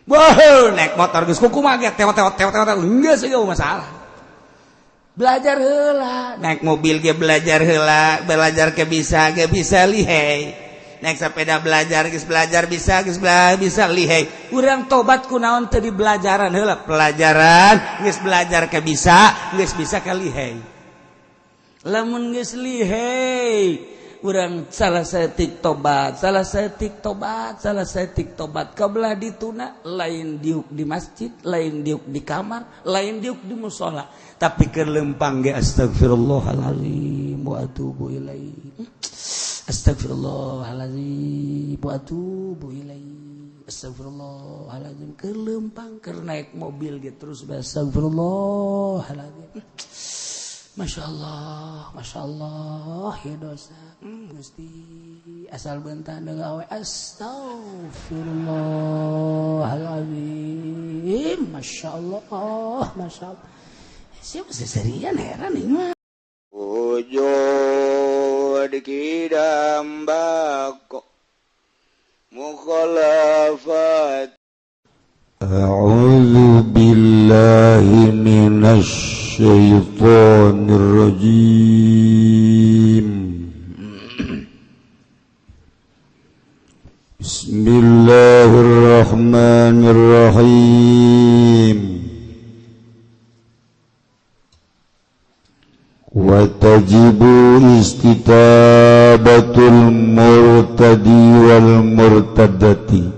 Wah, naik motor geus kumaha ge tewot geus eueuh masalah. Belajar heula, naik mobil ge belajar heula, belajar ke bisa lihai. Naik sepeda belajar geus belajar bisa lihai. Urang tobat kunaon teu di belajaran heula, pelajaran geus belajar ke bisa ka lihai. Lamun geus lihai urang salah saeutik tobat kabelah dituna lain diuk di masjid, lain diuk di kamar, lain diuk di musola, tapi keur lempang ge astagfirullahalazim wa atubu ilaihi. Astagfirullahalazim wa atubu ilaihi. Astagfirullahalazim keur lempang keur naik mobil ge terus astagfirullahalazim. Masya Allah ya dosa Gusti asal bentar dengan astagfirullahaladzim. Masya Allah siapa seserian heran ini wujud kidam bako mukhalafat. A'udzu billahi minasy syaitanir rajim. Bismillahirrahmanirrahim. Wa tajibu istitabatul murtadi wal murtadati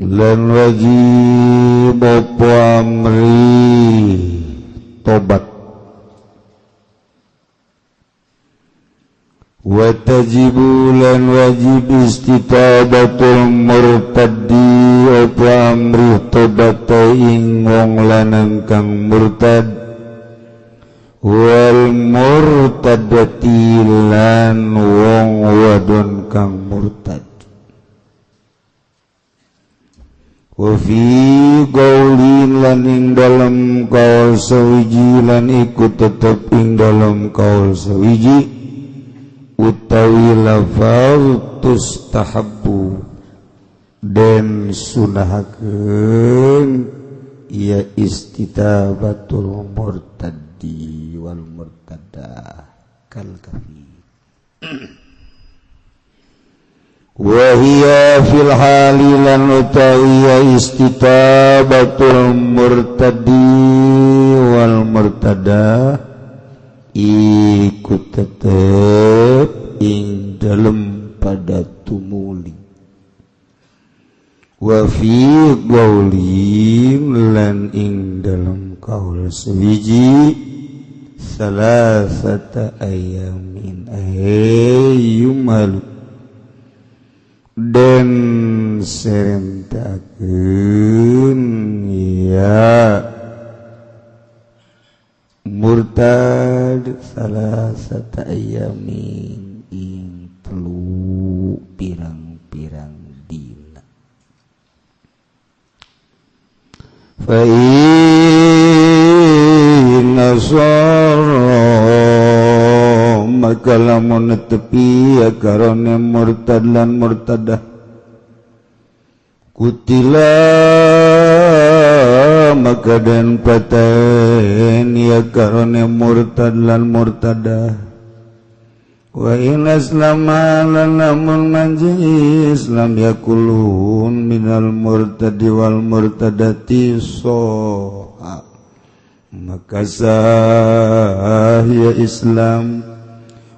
lan wajib apa amri tobat wa tajibu lan wajib istitabatul murtadi apa amri tobat ing wong lanang kang murtad wal murtadati lan wong wadon kang murtad. Wa fi qaulin lan ing dalam qaul sawiji lan ikut tetep ing dalam qaul sawiji utawi lafaz tustahabbu dan sunahakeun ya istitabatul murtadi wal murtada kal kafi. Wahia fil halilan utawiya istitabatul murtadi wal murtada ikut tetep ing dalem pada tumuli. Wa fi qaulin lan ing dalem qaul sawiji salasata ayamin ayyumal dan serentakeun ya murtad salasata ayamin ing telu pirang-pirang dina. Fa inna maka lamun netepi ya karone murtad lan murtadah kutila maka dan paten ya karone murtad lan murtadah wa in aslama lan lamun manji islam yakulun minal murtadi wal murtadati soha maka sah ya Islam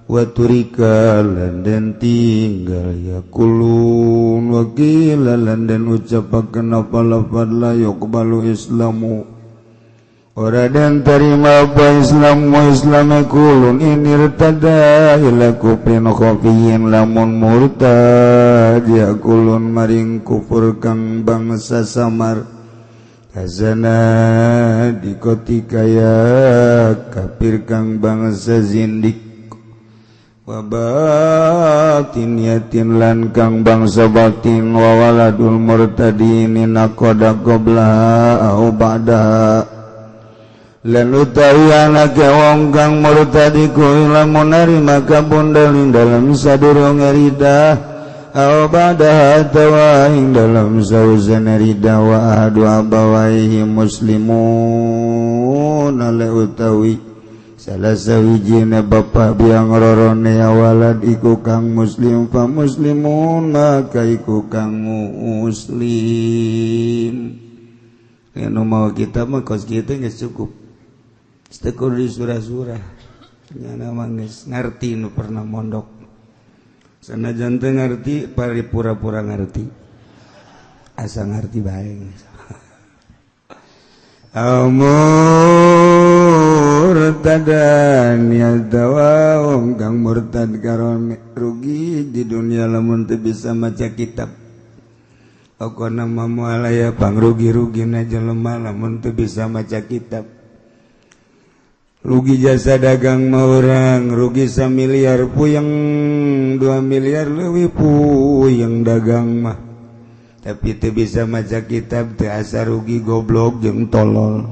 wa turika lan den tinggal yakulun wa qila lan den ucapaken apa lafaz la yuqbalu islamu ora den terima apa islamu islam yakulun in irtada ila kufrin khafiyin lamun murtad yakulun maring kufur kang bangsa samar kazana dikotika ya kafir kang bangsa zindik wa batin yatin lan kang bangsa batin wa waladul murtadin naqada qabla au ba'da lan utawi anake wong kang murtadi ku lamun narima kabundal dalam sadurunge ridah ba'da tawaing dalam sauzan rida wa ahadu abawaihi muslimun ala utawi salah sawijina bapa biang rorone awalad iku kang muslim fa muslimun maka iku kang muslim. Anu mau kita mah kos kita geus cukup stekur di surah-surah nyana mah geus ngarti nu pernah mondok. Sanajan teu ngarti pari pura-pura ngarti asa ngarti bae murtadan yadawa kang murtad karon rugi di dunia lamun teu bisa maca kitab pokona mah moal aya pangrugi-rugina jelema lamun teu bisa maca kitab. Rugi jasa dagang mah urang rugi 1 miliar puyeng 2 miliar leuwih puyeng dagang mah tapi teu bisa maca kitab teu asa rugi goblok jeung tolol.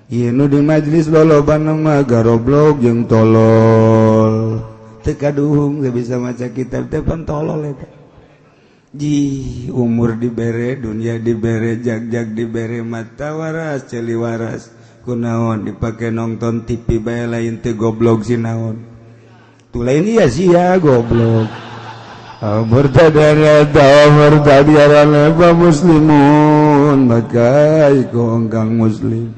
Ieu nu di majelis lolobana mah garoblok jeung tolol teu kaduhung teu bisa maca kitab teh pan tolol eta. Ji umur dibere dunia dibere jag-jag dibere mata waras celi waras kunaon dipake nonton TV bae lain teu goblok sinaon tu lain ieu sia goblok. Murtadan murtadiran fa muslimun maka iku kang muslim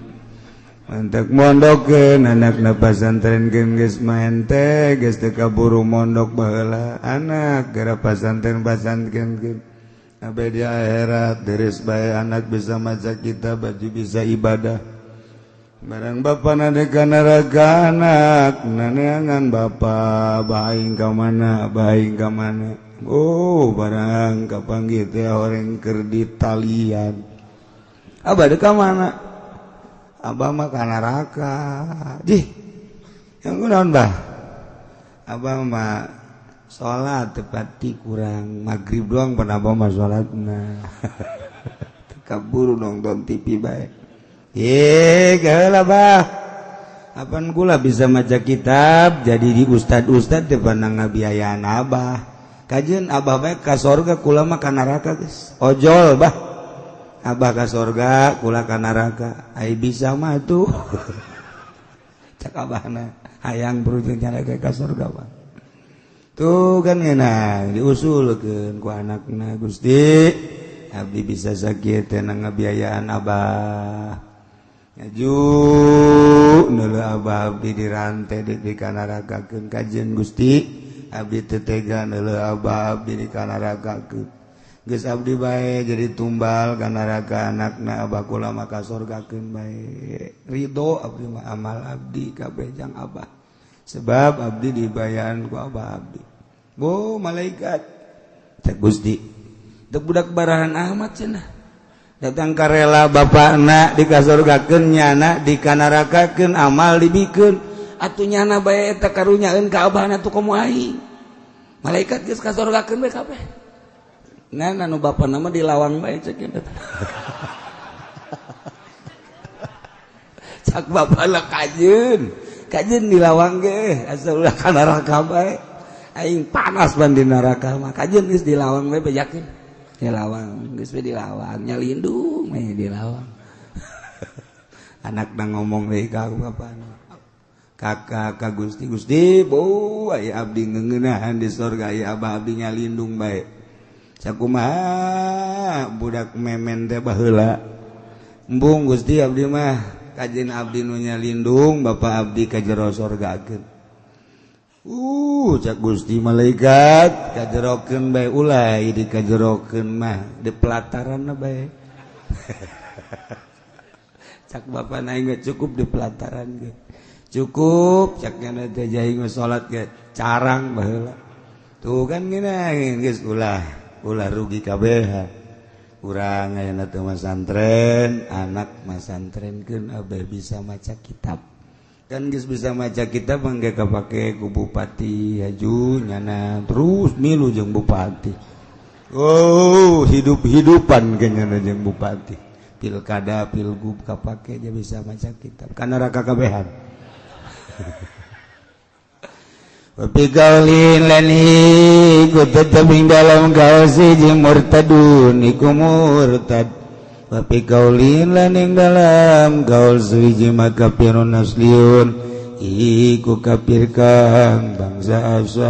mantak mondokeun anakna pasantrenkeun geus maen teh geus teu kaburu mondok baheula anak gara pasantren pasantrenkeun abe di akhirat deres bae anak bisa maca kitab baju bisa ibadah. Barang bapa nadeka neraka anak naneangan bapa baing ka mana oh barang kapanggih teh horeng keur di talian abah deka mana abah mah ka neraka jih yang kunaon bah abah mah salat tepati kurang magrib doang pan abah mah salatna kaburu nonton TV bae. Gaheula bah apan kula bisa maca kitab jadi di ustad-ustad teh pandang ngabiayaan abah kajeun abah bae ka sorga kula mah ka neraka geus ojol bah abah ka sorga kula ka neraka ai bisa mah tuh cak abahna hayang berujung nyareke ka sorga bah tuh kan ngeunah diusulkeun ku anakna Gusti abdi bisa sakieu teh ngabiayaan abah ngaju neuleuh abah abdi dirantai di kanarakakeun kajeun Gusti abdi teu tega neuleuh abah abdi di kanarakakeun geus abdi bae jadi tumbal ka neraka anakna abah kula mah ka sorgakeun bae ridho abdi mah amal abdi kabeh jang abah sebab abdi dibayaran ku abah abdi malaikat cek Gusti teu budak barahan amat cenah datang karela bapakna dikasorgakeun nyana dikanarakakeun amal dibikeun atuh nyana bae eta karunyaeun ka abahna tuh komo aing malaikat geus kasorgakeun bae kabeh ngan anu bapana mah dilawang bae cek eta cak bapana kajeun dilawang ge asa ulah ka neraka bae aing panas ban di neraka mah kajeun geus dilawang bae bejakeun dilawang geus dilawang nyalindung meh dilawang anakna ngomong deui ka bapana kakak ka Gusti beuh aya abdi ngeuneunahan di sorga aya abah abdi nyalindung bae sakumaha budak memen teh baheula embung Gusti abdi mah kajeun abdi nu nyalindung bapa abdi ka jero sorgakeun cak Gusti malaikat kajerokeun bae ulai di kajerokeun mah di pelataranna bae cak bapana aing cukup di pelataran ge cukup cak nya teh jaing salat ge carang baheula tuh kan gina geus ulah rugi kabeh urang ayeuna teu masantren anak masantrenkeun abeh bisa maca kitab kan geus bisa maca kitab mangga kapake ku bupati haju nyana terus milu jeung bupati hidup-hidupan kenyana jeung bupati pilkada pilgub kapake dia bisa maca kitab kana raka kabehan Wapi kaulin lan iku tetep ing dalam gaul siji murtadun iku murtad. Wapi kaulin lan ing dalam gaul siji makafirun asliun iku kafir kang bangsa asal.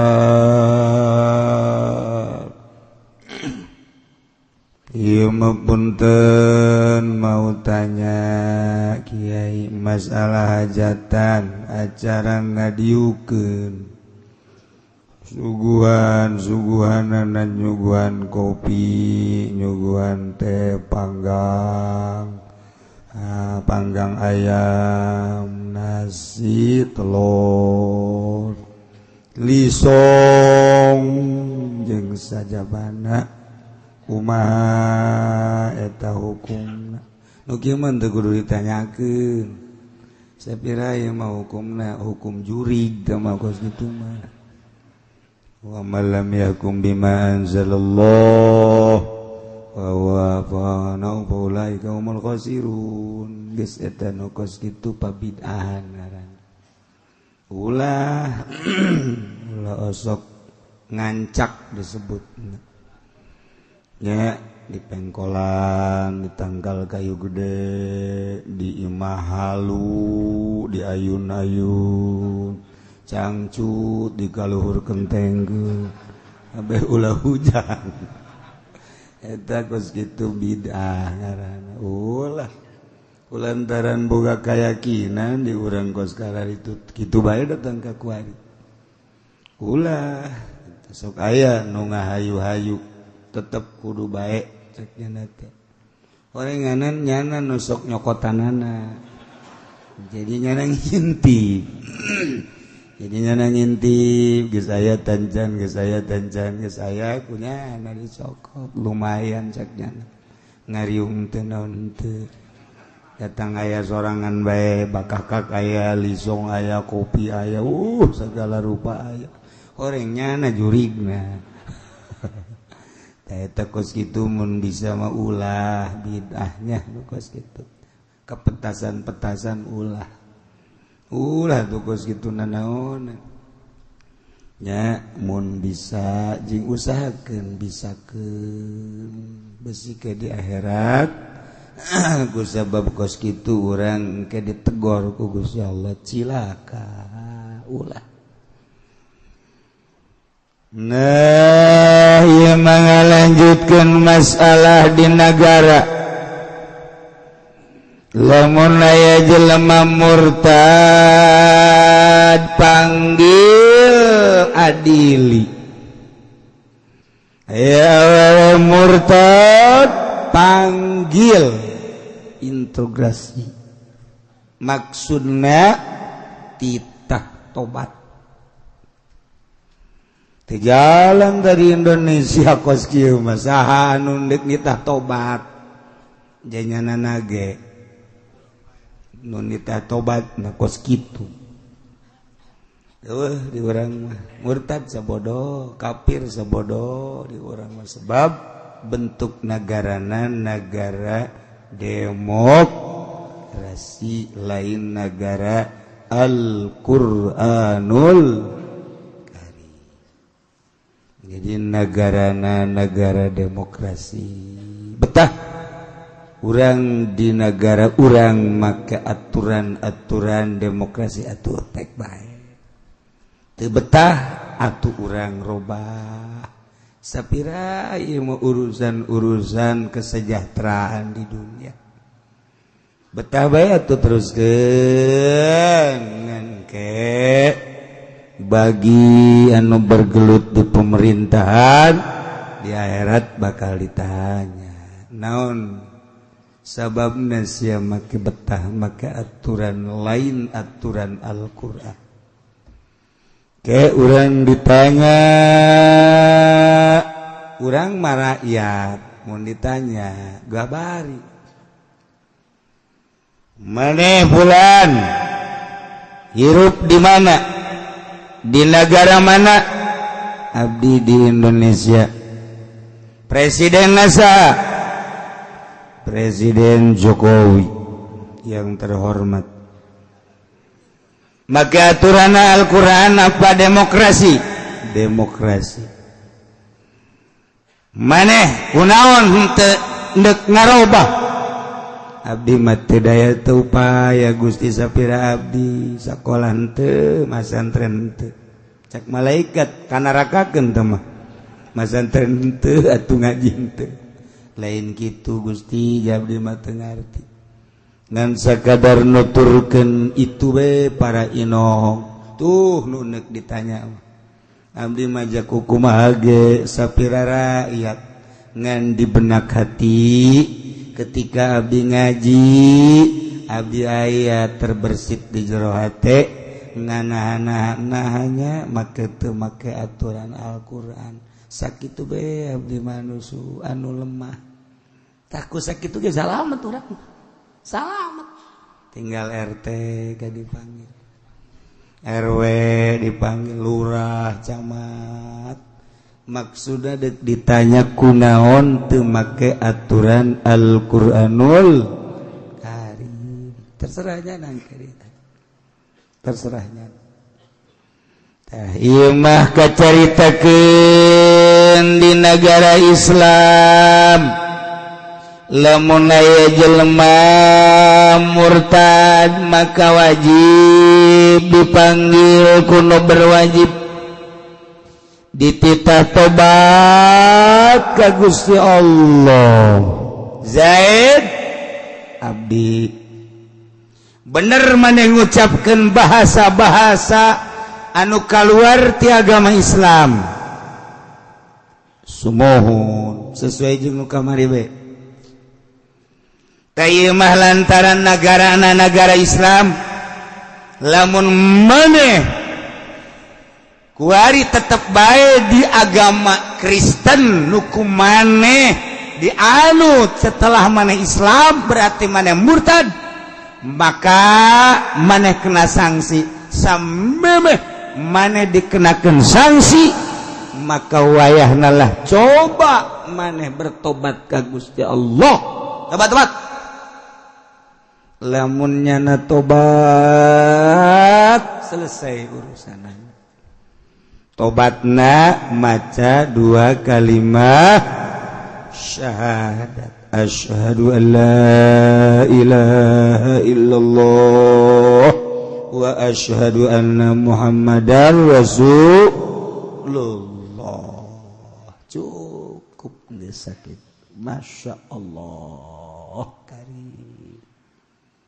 Ieu punten mau tanya Kiai masalah hajatan acara ngadiukeun suguhan nyuguhan kopi nyuguhan teh panggang panggang ayam nasi telur lisong jeung sajabana kumaha eta hukumna nu kieu mah teu kudu ditanyakeun sapira ieu mah hukumna hukum jurig teh mah kos kitu mah wa man lam yakum bima anzalallah wa huwa fa'ana faulaika humul khasirun geus eta nu kos kitu pabid'ahan ngaranna ulah osok ngancak disebutna ya di pengkolan di tanggal kayu gede di imah halu di ayun-ayun cangcut di kaluhur kentengkeun abe ulah hujan eta kos kitu bid'ah ngaranna ulah kulantaran boga kayakinan di urang kos karar itu kitu bae datang ka kuari ulah sok aya nu ngahayu-hayu tetep kudu bae cek nya teh orenganan nyana nu sok nyokotanana jadi nyana ngintip jadi nyana ngintip geus aya tancan geus aya kunyana dicokot lumayan cek nyana ngariung teu naon teu datang aya sorangan bae bakakak aya lisong aya kopi aya segala rupa aya oreng nyana jurigna eta kos kitu mun bisa mah ulah bid'ahnya kos kitu kepetasan-petasan ulah tuh kos kitu nanaon nya mun bisa jeung usahakeun bisakeun besi ke di akhirat ku sabab kos kitu urang ke ditegor ku Gusti Allah cilaka ulah. Nah, ia mengalanjutkan masalah di negara. Lamun aya jelema murtad panggil adili. Aya murtad panggil integrasi. Maksudna titah tobat. Jalan dari Indonesia kos kieu mah saha anu deuk nitah tobat janyana nage nu nitah tobat na kos kitu eueuh di urang mah murtad sabodoh kafir sabodoh di urang mah sebab bentuk nagarana negara demokrasi lain negara Al-Qur'anul. Jadi negarana negara demokrasi betah urang di negara urang make aturan-aturan demokrasi atuh pek bae teu betah atuh urang robah sapira ieu mah urusan kesejahteraan di dunia betah bae atuh teruskeun ngan ke bagi anu bergelut di pemerintahan di akhirat bakal ditanya naon sababna sia make betah make aturan lain aturan Al-Qur'an ke urang ditanya urang mah rakyat mun ditanya gabari maneh fulan hirup di mana di negara mana? Abdi di Indonesia. Presiden NASA Presiden Jokowi yang terhormat. maka aturan Al-Quran apa demokrasi maneh kunaon henteu ngarobah abdi mati daya teu upaya Gusti sapira abdi sakola henteu masantren henteu cak malaikat kanarakakeun teh mah masantren henteu atuh ngaji henteu lain kitu Gusti abdi mah teu ngarti ngan sakadar nuturkeun itu we para inohong tuh nu neuk ditanya abdi mah jaku kumaha ge sapira rakyat ngan di benak hati ketika abdi ngaji abdi aya terbersit di jero hate nganahan-nahanya make teu make aturan Al-Qur'an sakitu be abdi manusu anu lemah takut sakitu ge salamet urang salamet tinggal RT ka dipanggil RW dipanggil lurah camat maksudna dek ditanya kunaon teu make aturan Al-Qur'anul Karim terserahnya nang kerita terserahnya tah ieu mah kacaritakeun di negara Islam lamun aya jelema murtad maka wajib dipanggil kuno berwajib dititah tobat ka Gusti Allah Zaid abdi bener maneh ngucapkeun bahasa-bahasa anu kaluar ti agama Islam sumohun sesuai jeung nu kamari we tayeu mah lantaran negara Islam lamun maneh kuari tetep bae di agama Kristen nuku maneh dianut setelah maneh Islam berarti maneh murtad maka maneh kena sanksi samemeh maneh dikenakeun sanksi maka wayahna lah coba maneh bertobat ka Gusti Allah tobat lamun nyana tobat selesai urusanna tobatna maca 2 kalimat syahadat asyhadu an la ilaha illallah wa asyhadu anna muhammadar rasulullah cukup geus sakit masya Allah karim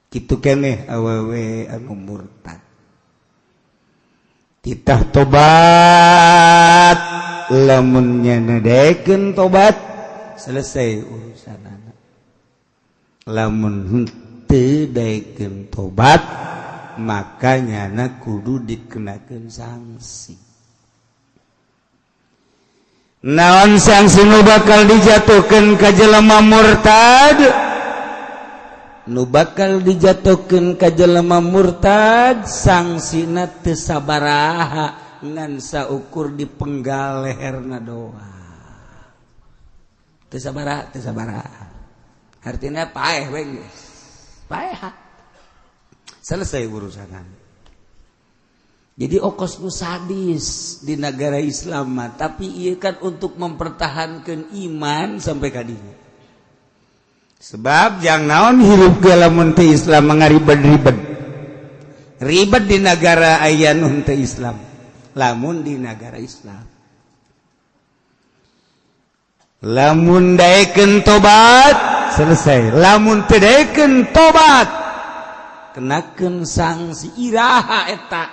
kitu keneh awewe anu murtad titah tobat lamun nyana daekeun tobat selesai urusanana lamun henteu daekeun tobat maka nyana kudu dikenakeun sanksi naon sanksi nu bakal dijatuhkeun ka jelema murtad nu bakal dijatuhkeun ka jelema murtad sangsina teu sabaraha ngan saukur dipenggal leherna doa teu sabaraha artinya paeh we geus paeh selesai urusan jadi ongkos nu sadis di negara Islam tapi ieu kan untuk mempertahankan iman sampai ka dieu sebab jangan naon hirup ge lamun teu Islam mangaribet ribet di negara aya nu teu Islam lamun di negara Islam lamun daekeun tobat selesai lamun teu daekeun tobat kenakeun sanksi iraha eta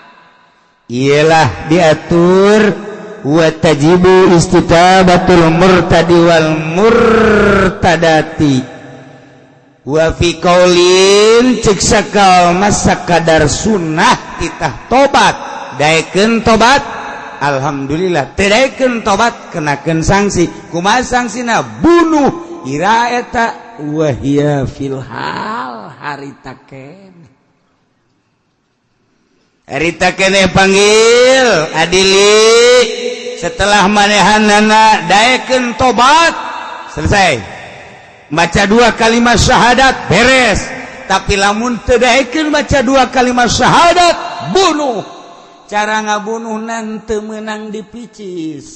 ialah diatur wa tajibu istitabatul murtadi wal murtadati wa fi qaulin cek sakal masakadar sunnah titah tobat daekeun tobat alhamdulillah teu daekeun tobat kenakeun sanksi kumaha sangsina bunuh ira eta wa hiya fil hal harita keneh panggil adili setelah manehanana daekeun tobat selesai baca 2 kalimat syahadat beres tapi lamun teu daekeun baca 2 kalimat syahadat bunuh. Cara ngabunuh teu meunang dipicis,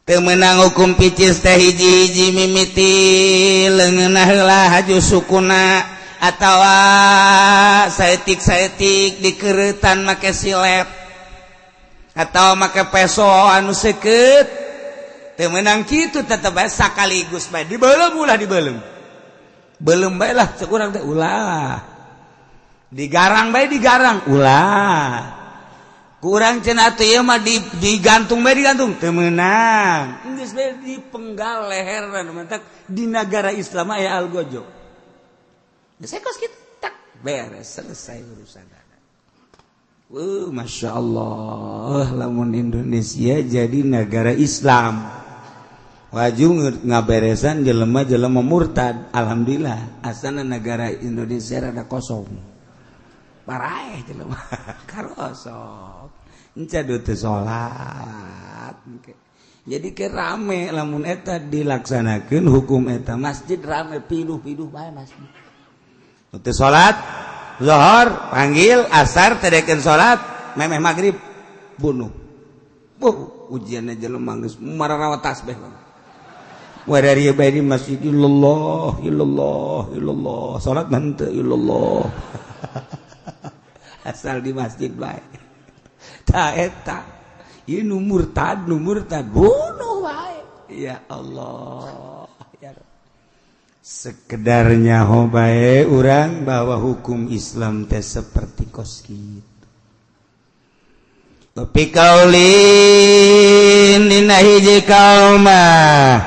teu meunang hukum picis teh hiji-hiji mimiti leungeunna heula haju sukuna atawa saeutik-saeutik dikeuretan make silet atau make peso anu seukeut teu meunang kitu tetep bae sakaligus bae dibeulem ulah dibeulem beulem bae lah cek urang teh ulah digarang bae digarang ulah kurang cenah teh ieu mah digantung bae digantung teu meunang geus bae dipenggal leheran mentak di negara Islam aya algojo geus ekos kitu tak beres selesai urusan. Masya Allah, lamun Indonesia jadi negara Islam, wajib ngaberesan jelema-jelema murtad. Alhamdulillah, asana negara Indonesia rada kosong, paraeh jelema karosong, encadu teu salat. Jadi ke rame, lamun eta dilaksanakeun hukum eta masjid rame pinuh-pinuh bae masjid. Teu salat. Zuhur panggil, asar tedekeun salat, memeh magrib bunuh. Ujianna jelema geus mararawa tasbih. Wa dari bae di masjid illallah illallah illallah, salat mah teu illallah. Asal di masjid bae. Ta eta ieu nu murtad bunuh bae. Ya Allah. Ya sekedarnya hobae urang bahwa hukum Islam teh seperti kos kitu. Tapi kaulin dina hiji kaumah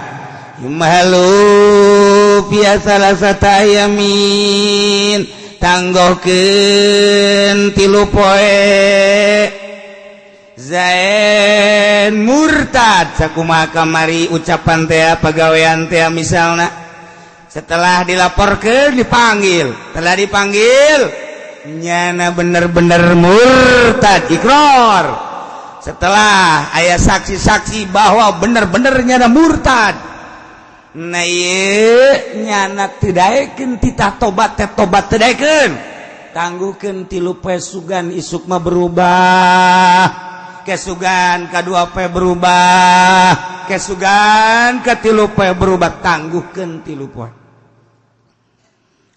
yumahalu fiya salasata yamin tanggohkeun 3 poe zain murtad sakumaha kamari ucapan teh pagawean teh misalna setelah dilaporkan dipanggil, setelah dipanggil nyana bener-bener murtad ikrar, setelah aya saksi-saksi bahwa bener-bener nyana murtad nah ieu nyana teu daekeun titah tobat teh tobat teu daekeun tangguhkeun 3 poe sugan isuk mah berubah kesugan kadua poe berubah kesugan ke-3 poe berubah tangguhkeun 3 poe.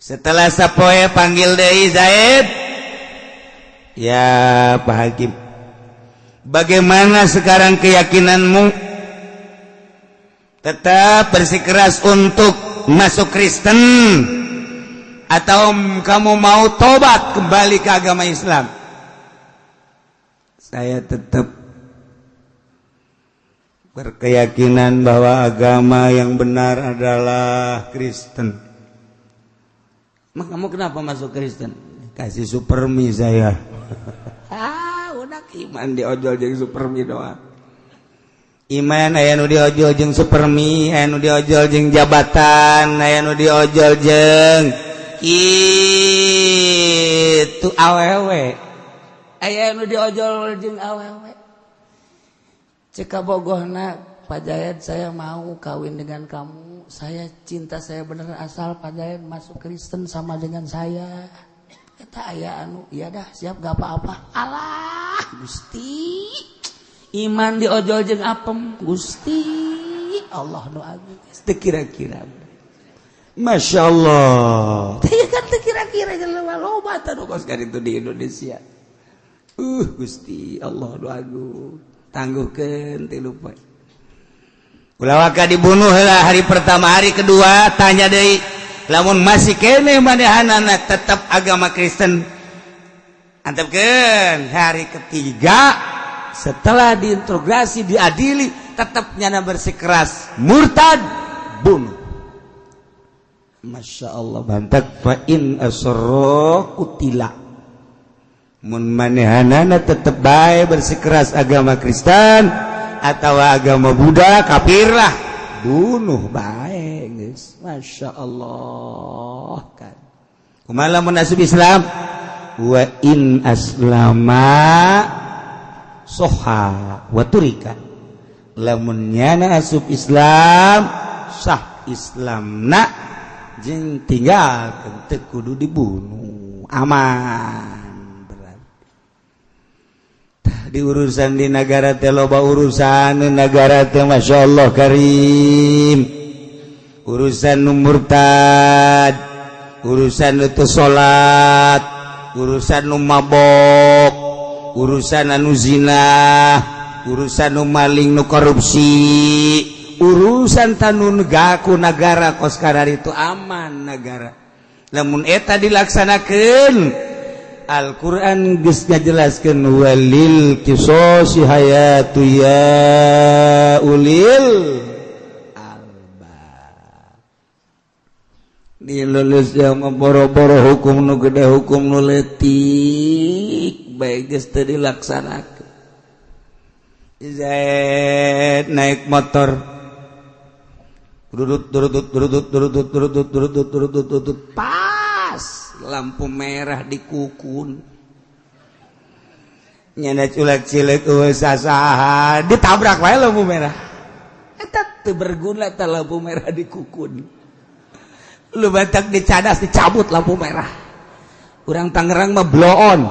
Setelah sapoe panggil deui Zaid. Ya Pak Hakim, bagaimana sekarang keyakinanmu? Tetap bersikeras untuk masuk Kristen atau kamu mau tobat kembali ke agama Islam? Saya tetap berkeyakinan bahwa agama yang benar adalah Kristen. Mak kamu kenapa masuk Kristen? Kasih supermi saya. Udah iman diojol jeung supermi doang. Iman aya nu diojol jeung supermi, aya nu diojol jeung jabatan, aya nu diojol jeung kitu awewe. Aya nu diojol jeung awewe. Cek bogohna Pak Jayad, saya mau kawin dengan kamu. Saya cinta, saya bener asal Pak Jayad masuk Kristen sama dengan saya. Eta aya anu, iya dah siap gak apa-apa. Alah Gusti, iman diojol jeung apem Gusti. Allah nu agung. Teu kira-kira. Masya Allah. Teu kan teu kira-kira jelema loba tanu kos itu di Indonesia. Gusti Allah nu agung. Tangguhkeun 3 poe. Ulah waka dibunuh lah hari pertama, hari kedua tanya deui, lamun masih kene manehanana tetap agama Kristen, antepkeun hari ketiga setelah diinterogasi diadili tetap nyana bersikeras murtad bunuh. Masya Allah bantak fa in asra kutila. Mun manehanana tetap bae bersikeras agama Kristen atau agama Buddha kafir lah bunuh bae geus. Masya Allah kan kumaha mun asup Islam wa in aslama soha wa turika lamun nyana asup Islam sah Islamna jeung tinggalkeun teu kudu dibunuh aman berarti di urusan di negara teh loba urusan negara teh masyaallah karim urusan nu murtad urusan nu teu salat urusan nu mabok urusan anu zina urusan nu maling nu korupsi urusan tanu negaku negara kos kadar itu aman negara lamun eta dilaksanakeun Al-Quran geus ngajelaskeun walil qisasi hayatu ya ulil albab di Indonesia mah boro-boro hukum nu gede hukum nu leutik bae geus teu dilaksanakeun Zaid naik motor durut pas lampu merah dikukun nyana culek-cilek sasaha ditabrak wae lampu merah eta teu berguna ta lampu merah dikukun lu batak dicadas dicabut lampu merah urang Tangerang mah blow on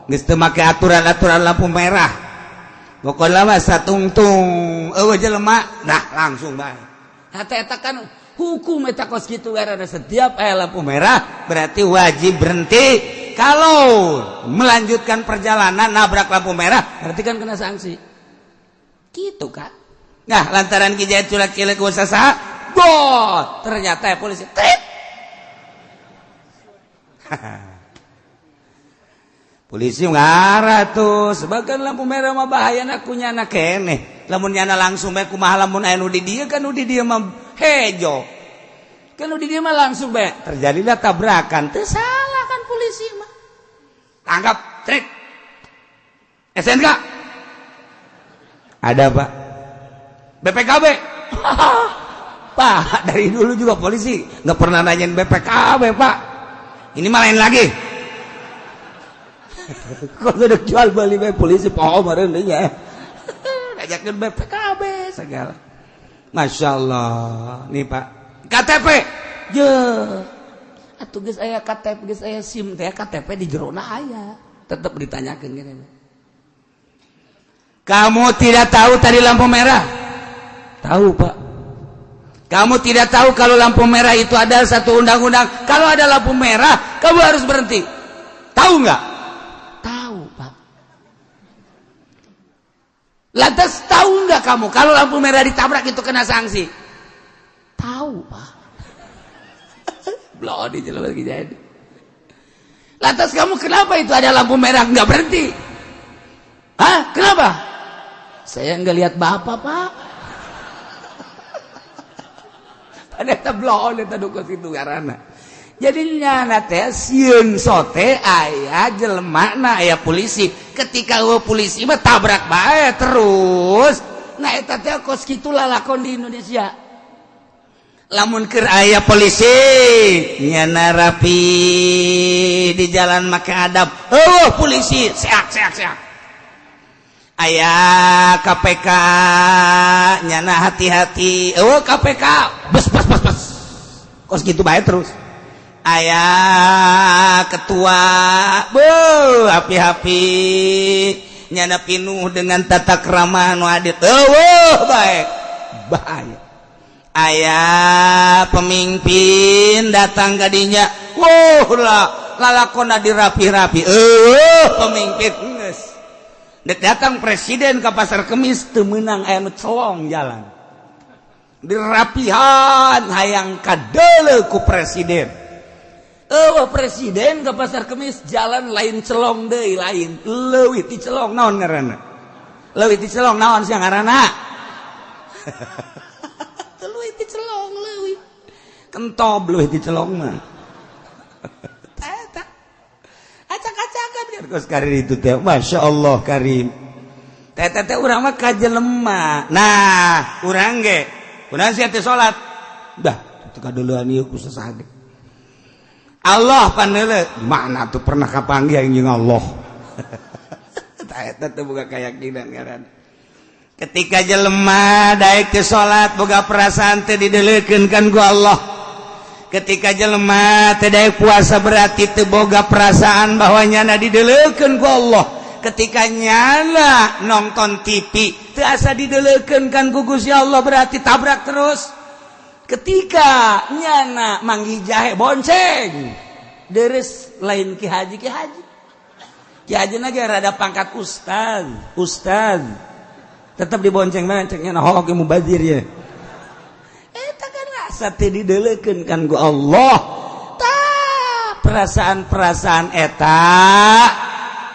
geus teu make aturan-aturan lampu merah pokona mah satungtung eueuh jelema dah langsung bae eta kan hukum eta kos kitu karena setiap lampu merah berarti wajib berhenti kalau melanjutkan perjalanan nabrak lampu merah berarti kan kena sanksi gitu kan nah lantaran kijaya culak-cilek usaha bot ternyata polisi trit polisi ngarah tuh sebagian lampu merah mah bahaya nakunya anak keneh lamun nyana langsung bae kumaha lamun aya nu di dieu kan nu di dieu mah hejo kan nu di dieu mah langsung bae terjadilah tabrakan teu salah kan polisi mah tangkap trik SNK ada Pak BPKB Pak dari dulu juga polisi nggak pernah nanyain BPKB Pak ini mah lain lagi kok udah jual beli bae polisi poho meureun deui nya ajakeun BPKB segala Masya Allah nih Pak KTP je atuh geus aya KTP geus aya SIM teh KTP di jerona aya tetep ditanyakeun gini kamu tidak tahu tadi lampu merah tahu Pak kamu tidak tahu kalau lampu merah itu ada satu undang-undang kalau ada lampu merah kamu harus berhenti tahu nggak tahu Pak lantas tahu nggak kamu kalau lampu merah ditabrak itu kena sanksi tahu Pak belum dijelas lagi jadi lantas kamu kenapa itu ada lampu merah nggak berhenti hah kenapa saya nggak lihat bapak Pak ada belum ada dukun itu karena jadinya nate sieun sote aya jelema aya polisi ketika polisi mah tabrak bae terus nah eta teh kos kitu lalakon di Indonesia lamun keur aya polisi nyana rapi di jalan make adab polisi seak aya KPK nyana hati-hati KPK bes kos kitu bae terus aya ketua hapi-hapi nyana pinuh dengan tata krama nu adit baik bahaya aya pemimpin datang ka dinya lalakonna dirapi-rapi pemimpin geus dek datang presiden ke pasar Kemis teu meunang aya nu celong jalan dirapihan hayang kadeuleu ku presiden presiden ke pasar Kemis jalan lain celong deui lain leuwih ti celong naon ngaranna leuwih ti celong naon sia ngaranna leuwih ti celong leuwih kentob leuwih ti celong mah eta acak-acakan biar kos karir itu teh masyaallah karim teh urang mah kajelema nah urang ge kunaon sia teh salat dah teu kadeulean ieu ku sasade Allah panele mana tuh pernah kapanggih anjing Allah eta teh boga keyakinan ngaran ketika jelema daek teh salat boga perasaan teh dideleukeun kan ku Allah ketika jelema teu daek puasa berarti teu boga perasaan bahwa nyana dideleukeun ku Allah. Ketika nyana nonton TV teu asa dideleukeun kan ku Gusti Allah berarti tabrak terus. Ketika nyana manggih jahe bonceng deres lain ki haji ki haji na ge rada pangkat ustaz tetep dibonceng bae cek nyana hok ge mubazir ye eta kan asa teu dideleukeun kan ku Allah. Tah perasaan-perasaan eta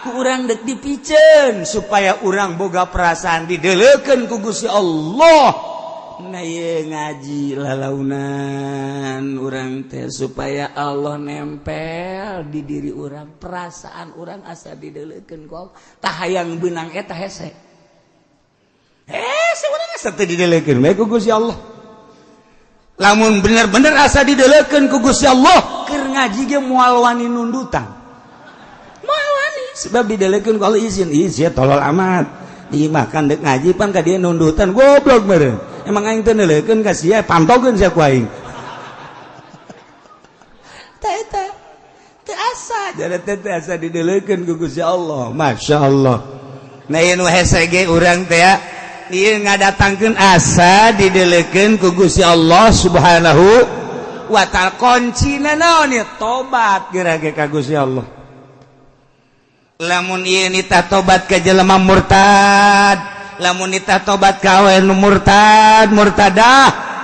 ku urang dek dipikeun supaya urang boga perasaan dideleukeun ku Gusti Allah. Nah ye ngaji lalaunan urang teh supaya Allah nempel di diri urang, perasaan urang asa dideleukeun ku Allah. Tah hayang beunang eta hese urang asa teu dideleukeun bae ku Gusti Allah. Lamun bener-bener asa dideleukeun ku Gusti Allah, keur ngaji ge moal wani nundutan. Sebab dideleukeun ku Allah izin tolol amat. Ieu mah kan dek ngaji pan ka dieu nundutan goblok meureun. Emang aing teu neuleukeun ka sia pantogeun sia ku aing. Tah teu asa jadi teu asa dideleukeun ku Gusti Allah. Masyaallah. Nah ieu nu hese ge urang teh ya ieu ngadatangkeun asa dideleukeun ku Gusti Allah Subhanahu wa ta'ala. Kuncina naon ieu? Tobat geura ge ka Gusti Allah. Lamun ieu nitah tobat ka jelema murtad, lamun nitah tobat ka awe nu murtadah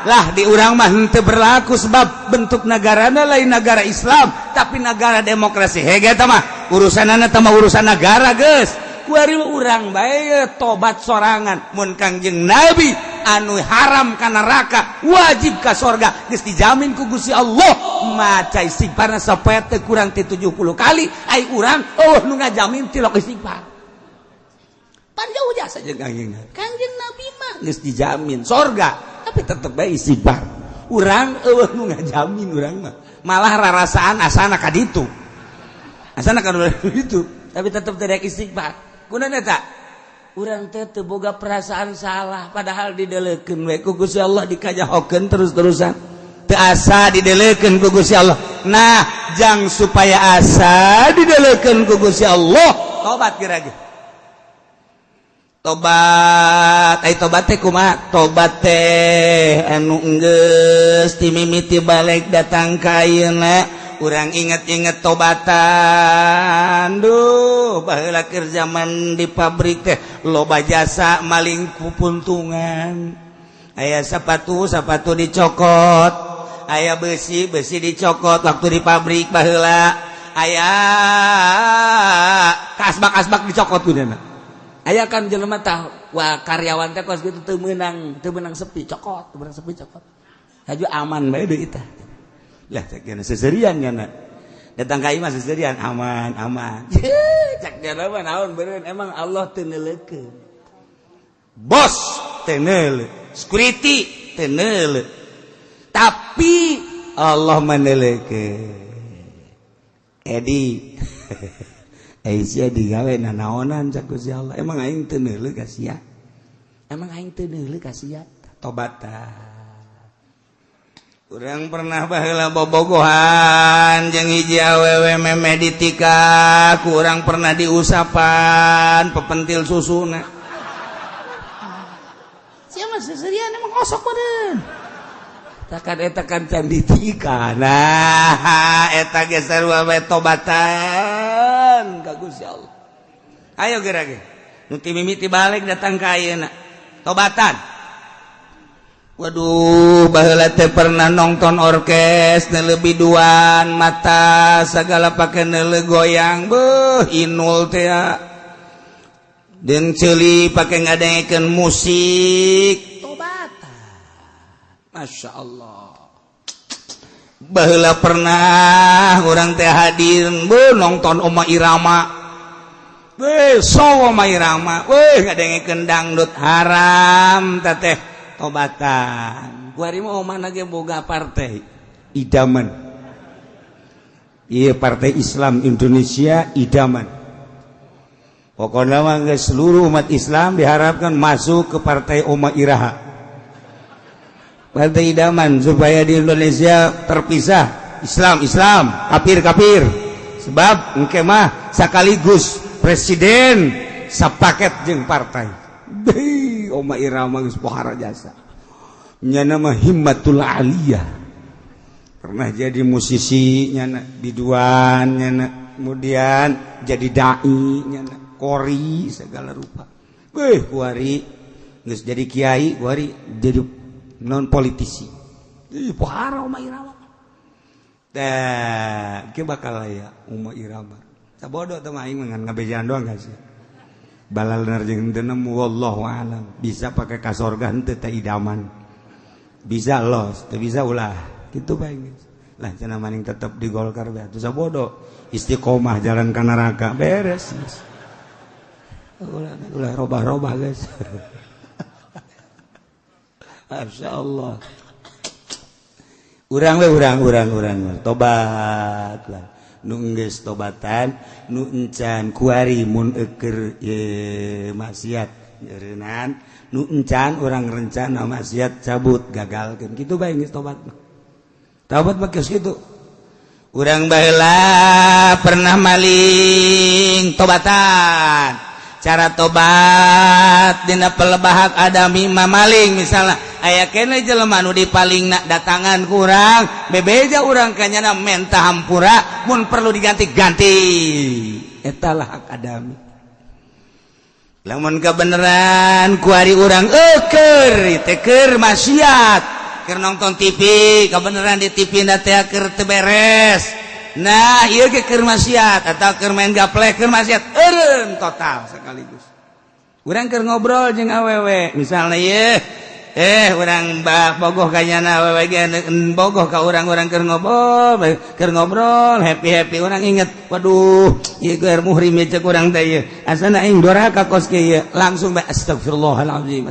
lah di urang mah henteu berlaku sebab bentuk negarana lain negara Islam tapi negara demokrasi. Hege eta mah urusanana teh mah urusan negara geus. Kuari urang bae tobat sorangan mun Kangjeng Nabi anu haram ka neraka wajib ka surga geus dijamin ku Gusti Allah. Maca istighfarna sapoe teh kurang ti 70 kali ai urang nu ngajamin tilok istighfar. Pan jauh jasa jeung Kangjeng Nabi mah geus dijamin surga tapi tetep bae istighfar. Urang nu ngajamin urang mah malah rarasaan asana ka ditu. Asana ka ditu tapi tetep teu daek istighfar. Kunaon eta? Urang teh teu boga perasaan salah padahal dideleukeun we ku Gusti Allah dikajahokeun terus-terusan. Teu asa dideleukeun ku Gusti Allah. Nah, jang supaya asa dideleukeun ku Gusti Allah, tobat geura ge. Tobat, ai tobat teh kumaha? Tobat teh anu enggeus ti mimiti balik datang ka ayeuna. Urang inget-inget tobatan. Duh, baheula keur zaman di pabrik teh loba jasa maling pupuntungan. Aya sapatu dicokot, aya besi dicokot waktu di pabrik baheula. Aya kasbak dicokot kunaon. Aya kan jelema tah wah karyawan teh kos kitu teu meunang sepi cokot, teu meunang sepi cokot. Haju aman bae deui tah. Lah cek kana seserian nyana. Datang ka imah seserian aman. Cek kana mah naon beureun emang Allah teu neuleukeun. Bos teu neuleuh, security teu neuleuh. Tapi Allah meneuleukeun. Edi. Sia digawe nanaonan cek Gusti Allah. Emang aing teu neuleuh ka sia. Emang aing teu neuleuh ka sia. Tobatan. Urang pernah baheula bobogohan jeung hiji awewe memeh ditika, kurang pernah diusapan pepentil susuna. Sia mah seserian emang kosok meureun. Takan eta kan can ditika. Nah, eta ge sarua bae tobatan ka Gusti Allah. Ayo geura ge. Nu ti mimiti balik datang ka ayeuna. Tobatan. Waduh, baheula teh pernah nonton orkes neuleuh biduan mata sagala pake neuleuh goyang beuh inul teh deung ceuli pake ngadengekeun musik tobatan. Masya Allah. Baheula pernah urang teh hadir nonton Oma Irama. So Oma Irama ngadengekeun dangdut haram teh tobatan. Kuari mah omana ge boga partai idaman. Ieu Partai Islam Indonesia idaman. Pokona mah geus seluruh umat Islam diharapkan masuk ke Partai Oma Iraha. partai idaman supaya di Indonesia terpisah Islam kafir sebab engke mah sekaligus presiden sapaket jeung partai deui Oma Irama geus pohara jasa nya nama Himmatul Aliyah pernah jadi musisi nyana biduan nyana kemudian jadi dai nyana kori segala rupa kuari geus jadi kiai kuari jadi non politisi pohara Oma Irama dah ke bakal aya Oma Irama sabodo teh mah aing ngan ngabejaan doang guys balal jeung teu nemu wallahu alam bisa pakai ka sorga henteu teh idaman bisa los teu bisa ulah kitu bae lah cenah maning tetep di Golkar bae atuh sabodo istiqomah jalan ka neraka beres ulah robah-robah guys masyaallah urang tobat lah nu geus tobatan nu encan kuari mun eukeur maksiat nyeureunnan nu encan urang rencana maksiat cabut gagalkeun kitu bae geus tobat mah geus kitu urang baheula pernah maling tobatan cara tobat dina pelebahak adami mah maling misalnya aya keneh jelema nu dipalingna datangan kurang bebeja urang kanyana menta hampura mun perlu diganti-ganti eta lah hak adami lamun kabeneran kuari urang eukeur teh keur maksiat keur nonton TV kabeneran di TV na teh keur teu beres nah ieu ge keur maksiat atawa keur main gaplek keur maksiat eureun total sekaligus urang keur ngobrol jeung awewe misalna ieu urang bogoh kanyana awewe ge bogoh ka urang-urang keur ngobrol happy urang inget waduh ieu keur muhrim cek urang teh ieu asana aing doraka kos ge ieu langsung bae astagfirullahalazim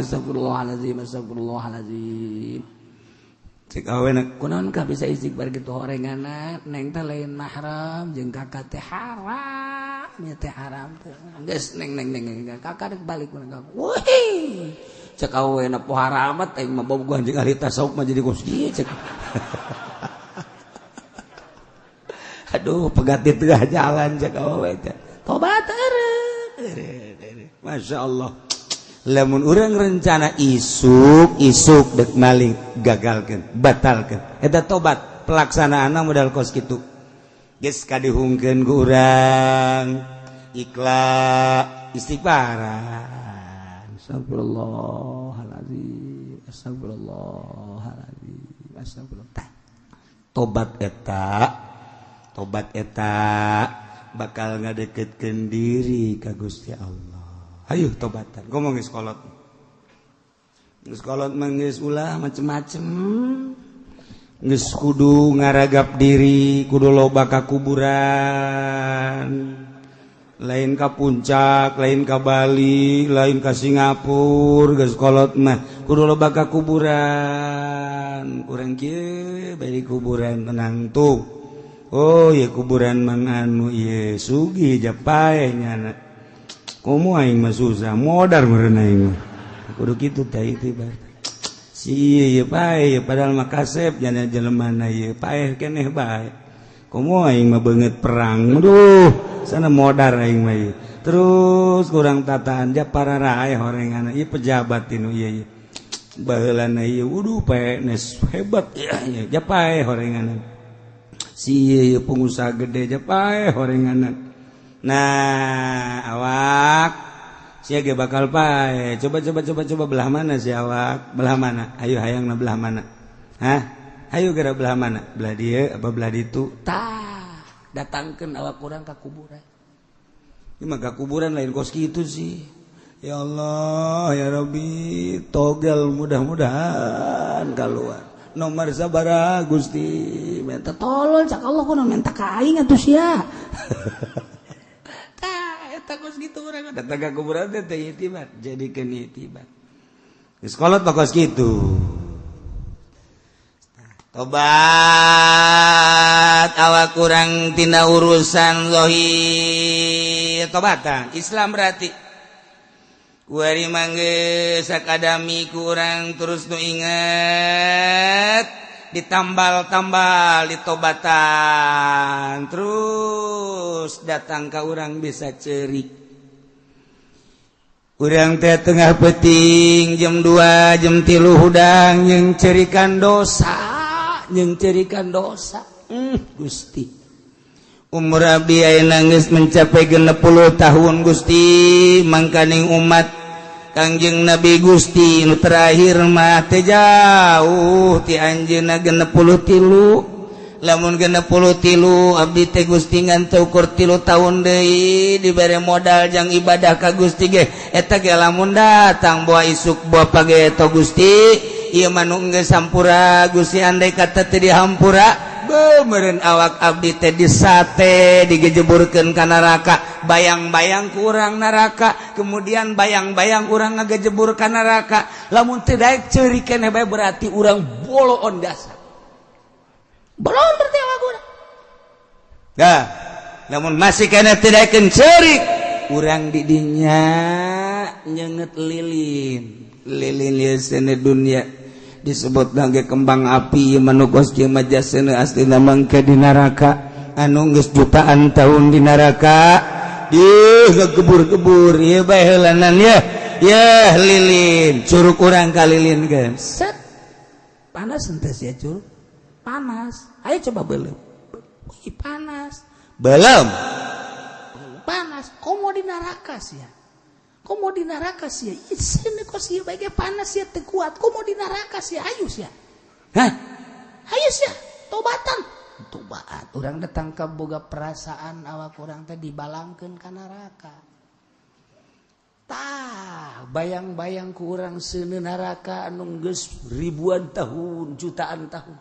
cek awewe kunaon ka bisa istighfar kitu horenganna neng teh lain mahram jeung kakak teh haram nya teh haram teh geus neng kakak rek balik urang wih cek awewe na pohara amat aing mah bobogohan jeung ahli tasawuf mah jadi kos ieu cek aduh pegat di tengah jalan cek awewe teh tobat eureun masyaallah lamun urang rencana isuk dek maling gagalkeun batalkeun eta tobat pelaksanaanna modal kos kitu geus kadihungkeun ku urang ikhlas istighfar Astagfirullahaladzim tobat eta bakal ngadeketkeun diri ka Gusti Allah ayo tobatan ngomong geus kolot mah geus ulah macem-macem geus kudu ngaragap diri kudu loba ka kuburan lain ka puncak lain ka Bali lain ka Singapura geus kolot mah kudu loba ka kuburan urang kieu bari kuburan tenang tuh oh ieu kuburan mang anu ieu sugih japae nyana komo aing mah susah modar meureun aing mah kudu kitu teh itibar si ieu pae padahal mah kasep nya jelemana ieu pae keneh bae komo aing mah beungeut perang aduh sana modar aing mah ieu terus kurang tataan ja pararae horenganna ieu pejabat tinu ieu baheulana ieu wuduh pae nes hebat ieu ja pae horenganna si ieu pengusaha gede ja pae horenganna nah awak sia ge bakal pae coba belah mana si awak belah mana ayo hayangna belah mana hah ayo geura belah mana belah dieu apa belah ditu tah datangkeun awak urang ka kuburan ieu mah ka kuburan lain kos kitu sih ya Allah ya Rabbi togel mudah-mudahan kaluar nomor sabaraha Gusti minta tolol cak Allah kunaon minta ka aing atuh sia tah eta kos kitu urang datang ka kuburan teh itibar jadikeun itibar geus kolot kos kitu tobat awak kurang tina urusan zahir tobatan Islam berarti kuari mangge sakadami kurang terus nu inget ditambal-tambal ditobatan terus datang ka urang bisa cerik urang teh tengah peting jam 2 jam 3 hudang yang cerikan dosa Gusti umur abdi ayeuna geus mencapai 60 tahun Gusti mangkaning umat Kangjeng Nabi Gusti nu terakhir mah teh jauh ti anjeunna 63 lamun 63 abdi teh Gusti ngan teu ukur 3 tahun deui dibere modal jang ibadah ka Gusti ge eta ge lamun datang boa isuk boa page eta Gusti ieu mah nu geus sampura Gusti andai kata teu dihampura meureun awak abdi teh disate digejeburkeun ka neraka bayang-bayang ku urang neraka kemudian bayang-bayang urang ngagejebur ka neraka lamun teu daek ceurik keneh bae berarti urang boloon dasar boloon berarti awak urang dah lamun masih keneh teu daekeun ceurik urang di dinya nyeungeut lilin ieu sene dunia disebut lagi kembang api manukos kieu mah jasana aslina mangke di neraka anu geus jutaan tahun di neraka gebur-gebur ieu bae heulanan ya lilin curug urang ka lilin geus set panas henteu sia curug panas ayo coba beuleum panas belum panas komo di neraka sia komo di neraka sia isine kok sia bae panas sia teu kuat komo di neraka sia ayo sia hah ayo sia tobatan tobat urang datang ka boga perasaan awak urang teh dibalangkeun ka neraka tah bayang-bayang ku urang seuneu neraka anu geus ribuan tahun jutaan tahun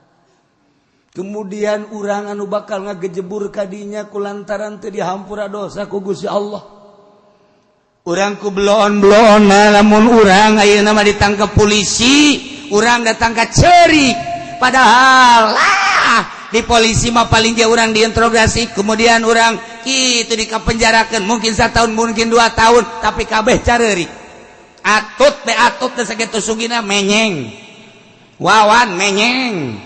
kemudian urang anu bakal ngagejebur ka dinya kulantaran teu dihampura dosa ku Gusti Allah urang ku belon-belon lamun urang ayeuna mah ditangkap polisi urang datang ka ceurik padahal di polisi mah paling dia urang diinterogasi kemudian urang kitu dikapenjarakeun mungkin 1 tahun mungkin 2 tahun tapi kabeh careurik atut teh sakitu sugina menyeng wawan menyeng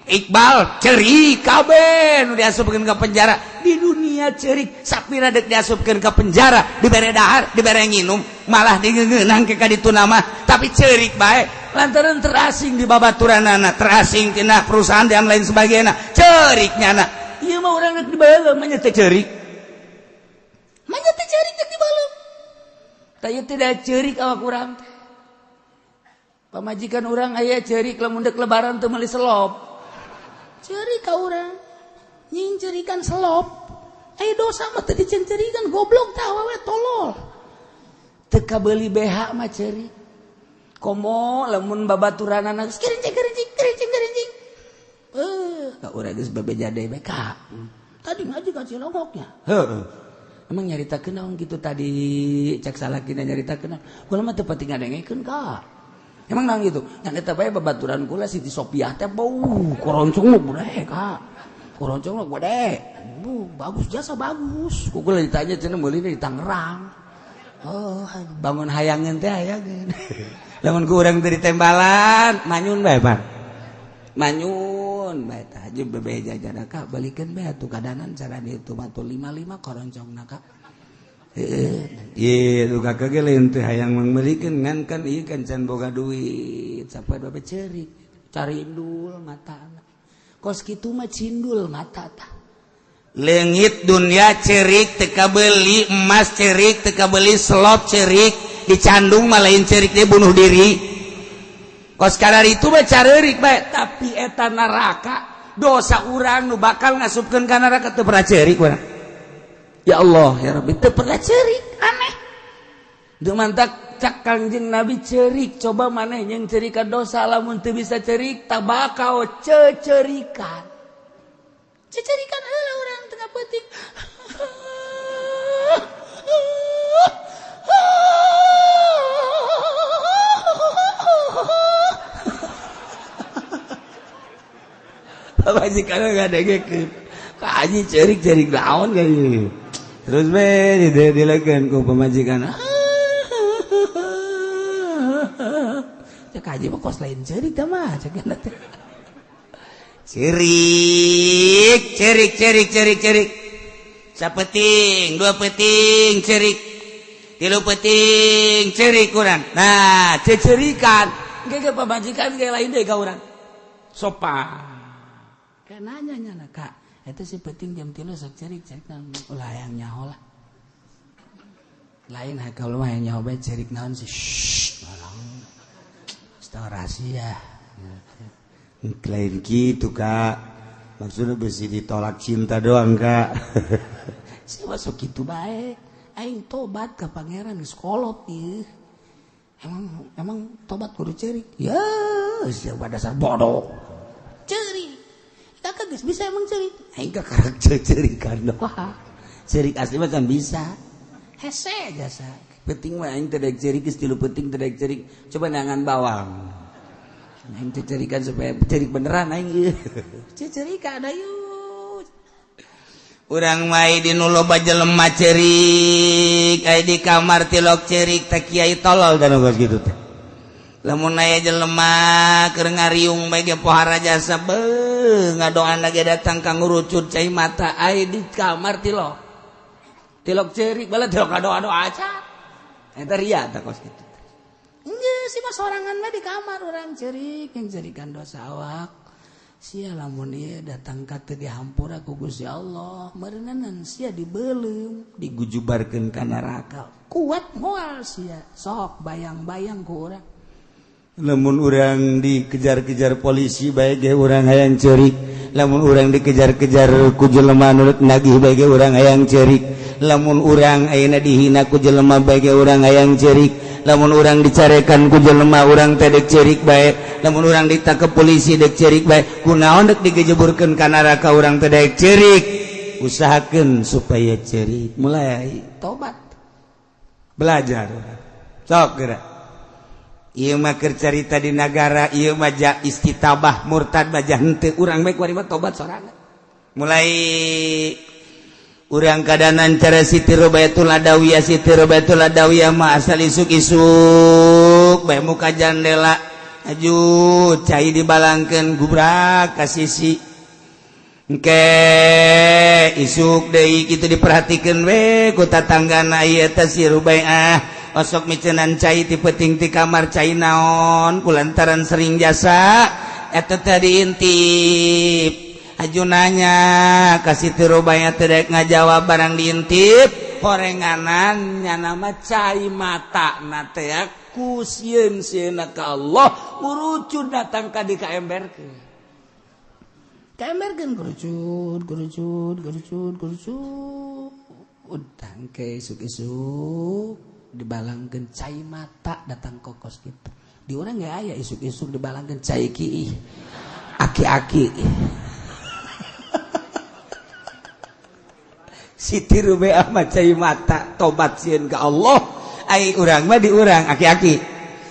Iqbal ceurik kabeh nu diasupkeun ka penjara di dunia ceurik sapira deuk diasupkeun ka penjara dibere dahar dibere nginum malah digeungeunang ke ka ditu nama tapi ceurik bae lantaran terasing di babaturanana terasing tina perusahaan dan lain sebagainya ceuriknyana ieu mah urang geus dibaleum mah nya teh ceurik geus dibaleum tah ieu teh da ceurik awak urang teh pamajikan urang aya ceurik lamun deuk lebaran teu meuli selop ceurik ka urang nying ceurikan selop aya dosa mah teu diceurikan goblok tah awewe tolol teu kabeuli BH mah ceurik komo lamun babaturanana geus kerincing ka urang geus babejade bae ka tadi ngaji ka Cilongoknya heueuh emang nyaritakeun naon kitu tadi cek salakina nyaritakeun kula mah teu pati ngadengekeun ka emang nang gitu yang eta bae babaturan kula Siti Sopiah teh bau koroncong lu bude ka koroncong lu bude bagus jasa bagus ku kula ditanya cenah meuli di Tangerang oh bangun hayangeun teh hayangeun lamun ku urang teh ditembalan manyun bae Pak manyun bae tah jeung bebe jajan ka balikeun bae atuh kadanan cara ditu mah 55 koroncongna ka ieu kakek ge lain teh hayang meulikeun ngan kan ieu kan can boga duit sapoe bae ceurik carindul matana kos kitu mah cindul mata tah leungit dunia ceurik teu kabeuli emas ceurik teu kabeuli selop ceurik dicandung mah lain ceurik dia bunuh diri kos kadar itu mah careurik bae tapi eta neraka dosa urang nu bakal ngasupkeun ka neraka teu pernah ceurik urang ya Allah ya Rabbi teu pernah ceurik aneh deuk mantak cak Kangjeng Nabi ceurik coba maneh yang ceurikan dosa lamun teu bisa ceurik tah bakal ceurikan heula urang tengah peuting majikan ngadengekeun ka aji ceurik naon ka ieu terus dilekeun ku pamajikan Haji mah kos lain cerik teh mah cenah teh. Cerik. Sapeting, 2 peting cerik. 3 peting cerik kurang. Nah, cecerikan. Ge pamajikan ge lain deui ka urang. Sopan. Kayak nanya Kak, eta si peting jam 3 sok cerik ulah hayang nyaho lah. Lain kalau mah nyaho bae cerik naon sih. Barang. Setengah rahasia. Lain gitu Kak, maksudnya besi ditolak cinta doang Kak. Saya masuk gitu baik. Aing tobat ke pangeran geus kolot ieu. Emang tobat kudu cerik. Ya, siapa dasar bodoh. Cerik. Kakak geus bisa emang cerik. Aing ka karakter cerikan doang. Cerik asli mah kan bisa. Hese jasa. Penting mah aing teu daek cerik geus 3 penting teu daek cerik. Coba nangan bawang. Aing teh cerikan supaya cerik beneran aing ieu. Cerikan ayo. Urang mai di nu loba jelema cerik, aya di kamar tilok cerik teh kiai tolol dan geus kitu teh. Lamun aya jelema keur ngariung bae ge pohara jasa ngadoan lagi datang ka ngurucut cai mata aya di kamar tilok. Tilok cerik bala tilok doa-doa aja. Eta ria teh kos kitu. Enggeus si mah sorangan mah di kamar urang cerik, yang cerikan dosa awak. Sia lamun ieu datang ka teu dihampura ku Gusti Allah, meureunnan sia dibeulem, digujubarkeun ka neraka. Kuat moal sia, sok bayang-bayang ku urang. Lamun urang dikejar-kejar polisi bae ge urang hayang cerik. Lamun urang dikejar-kejar ku jelema nu nagih bae ge urang hayang cerik. Lamun urang ayeuna dihina ku jelema bae ge urang hayang cerik. Lamun urang dicarekan ku jelema urang teh dek cerik bae. Lamun urang ditangkep polisi dek cerik bae. Kunaon dek digejeburkeun ka neraka urang teh dek cerik. Usahakeun supaya cerik. Mulai Tobat. belajar. Sok geura. Ieu mah keur carita di nagara ieu mah istitabah murtad baja henteu urang bae kuari mah tobat sorangan. Mulai urang kadanan cara Siti Robayatul Adawiyah mah asal isuk-isuk bae muka jandela aju cai dibalangkeun gubrak ka sisi engke isuk deui kitu diperhatikeun we ku tatanggana ieu eta si Rubaiyah osok micenan cai ti peuting ti kamar cai naon kulantaran sering jasa eta teh diintip ajunanya kasih ti Rubaiyah teh daek ngajawab barang diintip horenganan nya nama cai mata na teh ku sieun-sieunna ka Allah ngurucut datang ka di kaemberkeun gurucut udang ke isuk-isuk dibalangkeun cai mata datang kokos gitu di urang ge aya isuk-isuk dibalangkeun cai kiih aki-aki Siti Rubaiyah mah cai mata tobat sieun ka Allah ai urang mah di urang aki-aki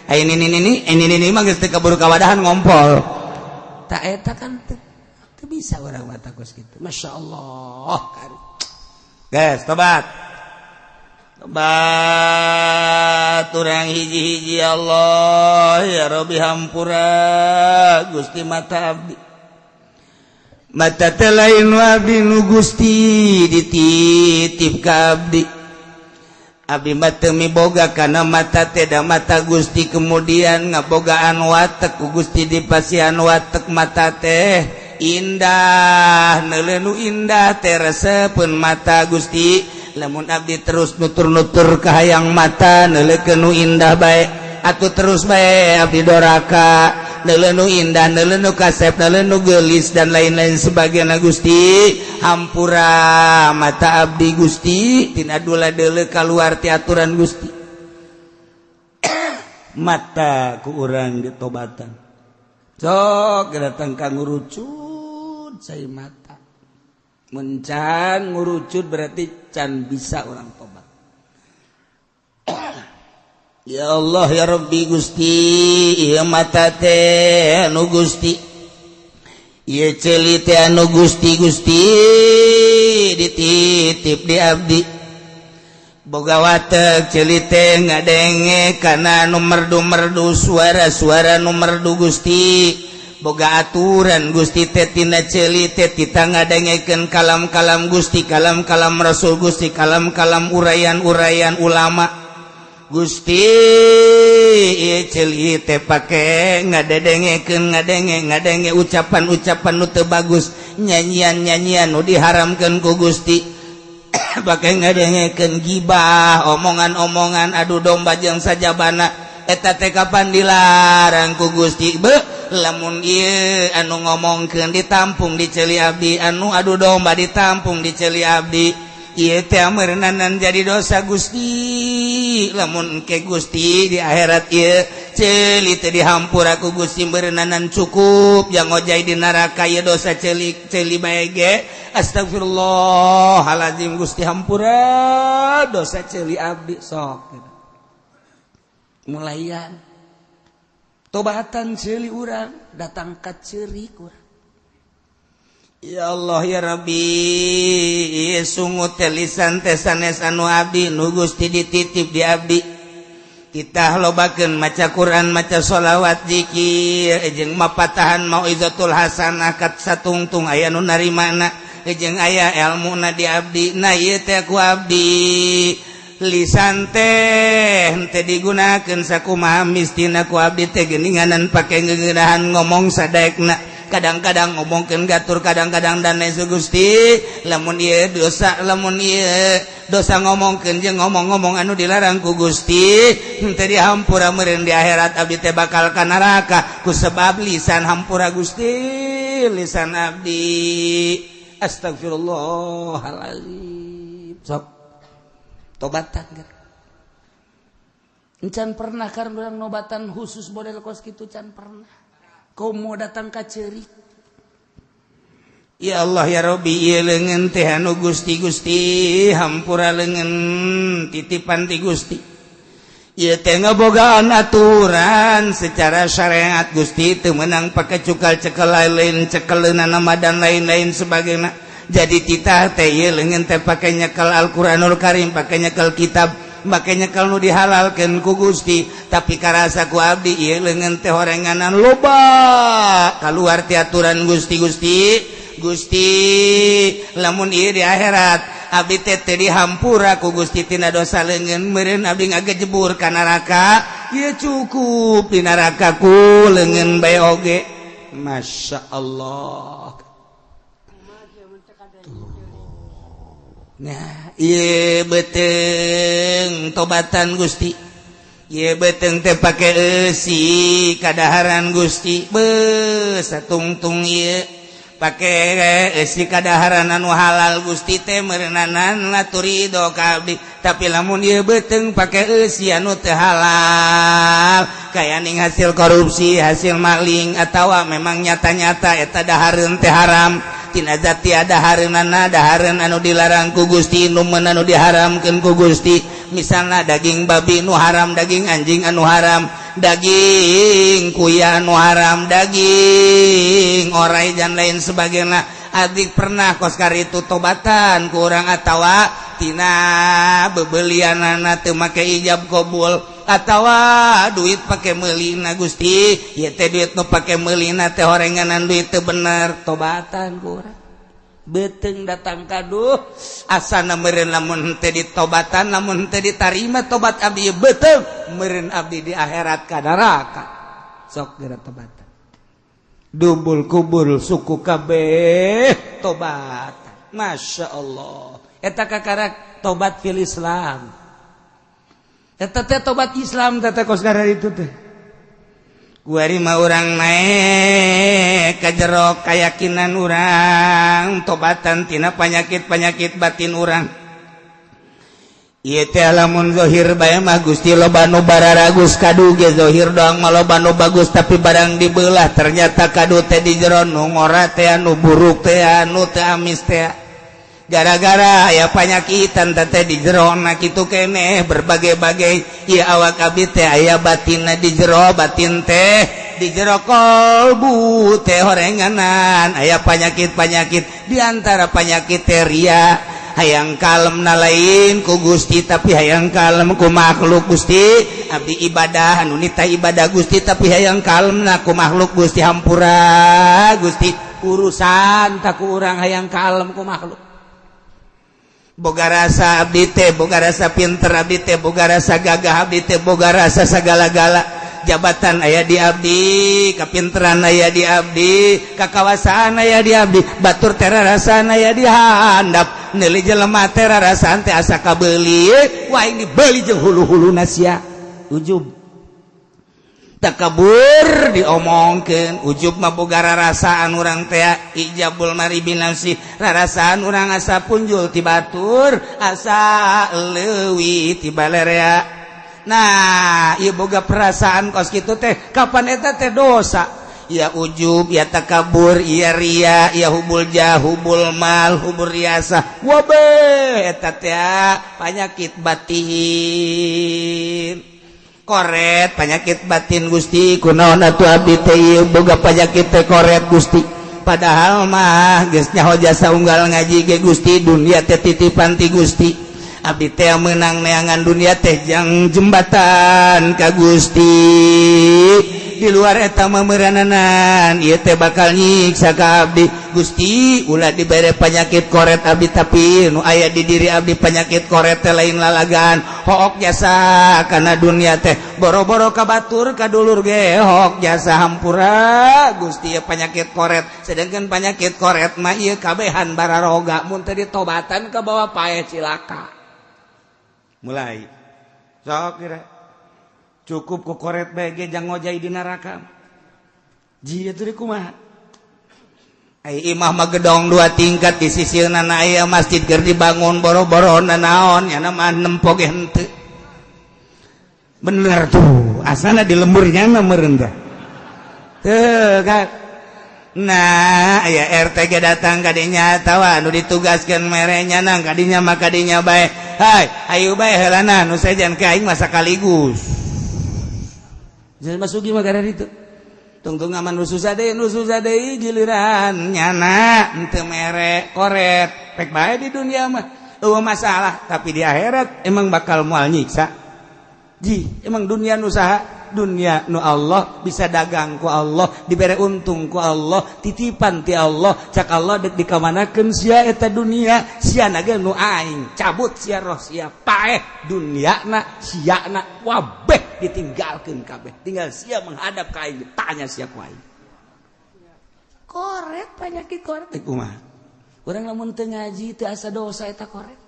ai ini mah geus teu kaburu kawadahan ngompol tak eta kan teu bisa urang mah takos kitu masyaallah kan guys tobat urang hiji-hiji Allah ya Rabbi hampura Gusti mata abdi mata teh lain abdi nu Gusti dititip ka abdi abdi mah teu miboga kana mata teh da mata Gusti kemudian ngabogaan watek ku Gusti dipasihan watek mata teh indah neuleuh indah teh resepeun mata Gusti lamun abdi terus nutur-nutur ka hayang mata neuleukeun nu indah bae atuh terus bae abdi doraka neuleuh nu indah neuleuh nu kasep neuleuh nu geulis dan lain-lain sebagainya Gusti hampura mata abdi Gusti tina dula deuleu kaluar ti aturan Gusti mata ku urang ditobatan sok datang ka ngurucut cai mata mencan ngurucut berarti can bisa orang tobat ya Allah ya Rabbi Gusti ieu mata teh anu Gusti ieu ceuli teh anu Gusti dititip di abdi boga watek celite ngadenge kana merdu-merdu suara-suara merdu Gusti boga aturan Gusti teh tina celite tita ngadengekeun kalam-kalam Gusti kalam-kalam Rasul Gusti kalam-kalam urayan-urayan ulama Gusti ieu celite pake ngadengekeun ngadenge ucapan-ucapan nu teu bagus nyanyian-nyanyian nu diharamkeun ku Gusti pakai ngadengekeun gibah omongan-omongan adu domba jeung sajabana eta teh kapan dilarang ku Gusti lamun ieu anu ngomongkeun ditampung di ceuli abdi anu adu domba ditampung di ceuli abdi ieu teh meureunanan jadi dosa Gusti lamun ke Gusti di akhirat ieu ceuli teh dihampura ku Gusti meureunanan cukup yang ngojai di neraka ieu dosa ceuli bae ge astagfirullahalazim Gusti hampura dosa ceuli abdi sok mulaian tobatan ceuli urang datang ka ceurik urang ya Allah ya Rabbi sungut teh lisan teh sanes anu abdi nu Gusti dititip di abdi kita lobakeun maca Quran maca sholawat zikir jeung mapatahan mauizatul hasanah kat satungtung aya nu narimana jeung aya ilmuna di abdi na ieu teh ku abdi lisan teh henteu digunakeun sakumaha mistina ku abdi teh geuninganan pake ngeunahan ngomong sadaekna kadang-kadang ngomongkeun gatur kadang-kadang dane Gusti lamun ieu dosa ngomongkeun jeung ngomong-ngomong anu dilarang ku Gusti henteu dihampura meureun di akhirat abdi teh bakal ka neraka ku sebab lisan hampura Gusti lisan abdi astagfirullahaladzim sok tobatan kan encan pernah kan urang nobatan khusus model kos kitu can pernah kau mau datang ka ceurik ya Allah ya Rabbi ieu leungeun teh anu Gusti hampura leungeun titipan ti Gusti ieu teh ngabogaan aturan secara syariat Gusti teu meunang pake cukal cekel lain cekeleunana dan lain-lain sebagainya jadi titah teh ieu leungeun teh pake nyekel Al-Qur'anul Karim pake nyekel kitab make nyekel nu dihalalkeun ku Gusti tapi karasa ku abdi ieu leungeun teh horenganan loba kaluar ti aturan Gusti lamun ieu di akhirat abdi teh dihampura ku Gusti tina dosa leungeun meureun abdi ngagejebur ka neraka ieu cukup di neraka ku leungeun bae oge masyaallah nah ieu beteung tobatan Gusti ieu beteung teh pake eusi kadaharan Gusti satungtung ieu pake eusi kadaharan anu halal Gusti teh meureunanan laturido ka abdi tapi lamun ieu beteung pake eusi anu teu halal kaya ning hasil korupsi hasil maling atawa memang nyata-nyata eta dahareun teh haram tina zati ada hareunana dahareun anu dilarang ku Gusti nu anu diharamkeun ku Gusti misalna daging babi nu haram daging anjing anu haram daging kuya anu haram daging orai dan lain sebagainya adik pernah kos karitu tobatan ku urang atawa tina bebelianana teu make ijab qabul atawa duit pake meulina Gusti ieu teh duit nu pake meulina teh horenganan duit teu bener tobatan ku urang beteung datang kaduh asana meureun lamun teu ditobatan lamun teu ditarima tobat abdi beteung meureun abdi di akhirat ka neraka sok geura tobatan dumbul kubul suku kabeh tobat masyaallah eta kakarak tobat fil Islam eta teh tobat Islam teh kos gara itu teh kuari mah urang naik ka jero kayakinan urang tobatan tina panyakit-panyakit batin urang ieu teh lamun zahir bae mah Gusti loba nu bararagus kadu ge zahir doang mah loba nu bagus tapi barang dibeulah ternyata kadu teh di jero nu ngora teh anu buruk teh anu teh amis teh gara-gara aya panyakitan teh di jero na kitu keneh berbagai-bagai ieu awak abdi teh aya batinna di jero batin teh di jero kolbu teh horenganan aya penyakit-penyakit di antara penyakit teh ria hayang kalem na lain ku Gusti tapi hayang kalem ku makhluk Gusti abdi ibadah anu nita ibadah Gusti tapi hayang kalem na ku makhluk Gusti hampura Gusti urusan tak ku urang hayang kalem ku makhluk boga rasa abdi teh boga rasa pinter abdi teh boga rasa gagah abdi teh boga rasa sagala-gala jabatan aya di abdi kapinteran aya di abdi kakawasaan aya di abdi batur teh rarasaan aya di handap neuli jelema teh rarasaan teh asa kabeuli wah ini beuli jeung hulu-huluna sia ujub takabur diomongkeun ujub mah boga rarasaan urang teh ijabul mari binafsi rarasaan urang asa punjul ti batur asa leuwih ti balerea. Nah ieu boga perasaan kos kitu teh kapan eta teh dosa ya ujub ya takabur ya ria ya hubul jah hubul mal hubul riasa wabe eta teh penyakit batin koret penyakit batin Gusti kunaon atuh abdi teh boga penyakit teh koret Gusti padahal mah geus nyaho jasa unggal ngaji ge Gusti dunia teh titipan ti Gusti abdi teh meunang neangan dunia teh jang jembatan ka Gusti di luar eta mah meurananan ieu teh bakal nyiksa ka abdi Gusti ulah dibere penyakit koret abdi tapi nu aya di diri abdi penyakit koret teh lain lalagan hook jasa kana dunia teh boro-boro ka batur ka dulur ge hook jasa hampura Gusti ya penyakit koret sedangkan penyakit koret mah ieu kabehan bararoga mun teu ditobatan ka bawa pae cilaka mulai sok kira cukup ku koret bae ge jang ngojai di neraka jieu teh kumaha ai imah mah gedong 2 tingkat di sisieuna aya masjid keur dibangun boro-boro naon nya mah nempo ge henteu bener tuh asana di lemburnya mah meureun teh teu kan nah aya RT ge datang ka dinya tawa nu ditugaskeun mere nyanang ka dinya mah ka dinya bae hai ayo bae heulana nu sajan ke aing mah sakaligus jadi masugi mah gara ditu tungtung aman nu susah deui giliran nyana henteu mere koret pek bae di dunia mah eueuh masalah tapi di akhirat emang bakal moal nyiksa ji emang dunia nu saha dunia nu Allah bisa dagang ku Allah dibere untung ku Allah titipan ti Allah cak Allah dek dikamanakeun sia eta dunia sia na ge nu aing cabut sia roh sia paeh duniana siana wabeh ditinggalkeun kabeh tinggal sia menghadap ka aing tanya sia ku aing koret penyakit koret kumaha urang lamun teu ngaji teu asa dosa eta koret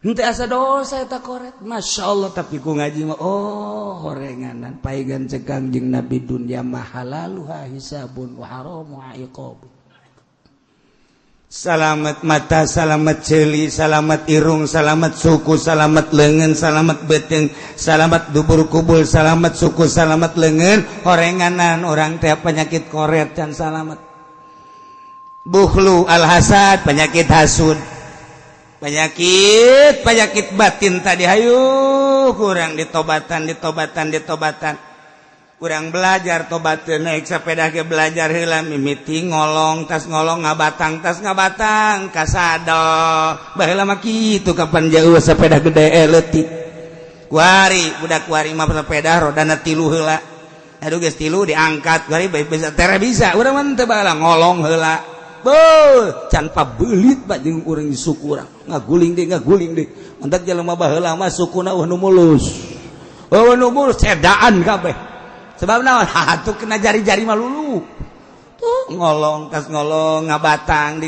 henteu asa dosa eta koret masyaallah tapi ku ngaji mah oh horenganan paegan cegang jeung nabi dunya mah halaluha hisabun wa haramu iqab salamet mata salamet ceuli salamet irung salamet suku salamet leungeun salamet beuteung salamet dubur kubul salamet suku salamet leungeun horenganan orang teh penyakit koret can salamet bukhlu al hasad penyakit hasud penyakit batin tadi hayu kurang ditobatan kurang belajar tobat naik sepeda ke belajar heula mimiti ngolong tas ngolong ngabatang tas ngabatang kasado baheula mah kitu kapan jauh sepeda gede leutik kuari budak kuari mah sepeda rodana 3 heula aduh geus 3 diangkat kuari bae bisa tere bisa urang mah teu baheula ngolong heula beuh can pabelit pak jeung urang di suku urang ngaguling deh mentak jelema baheula mah sukuna nu mulus cedaan kabeh sebab naon hatuh kena jari-jari mah lulu tuh ngolong tas ngolong ngabatang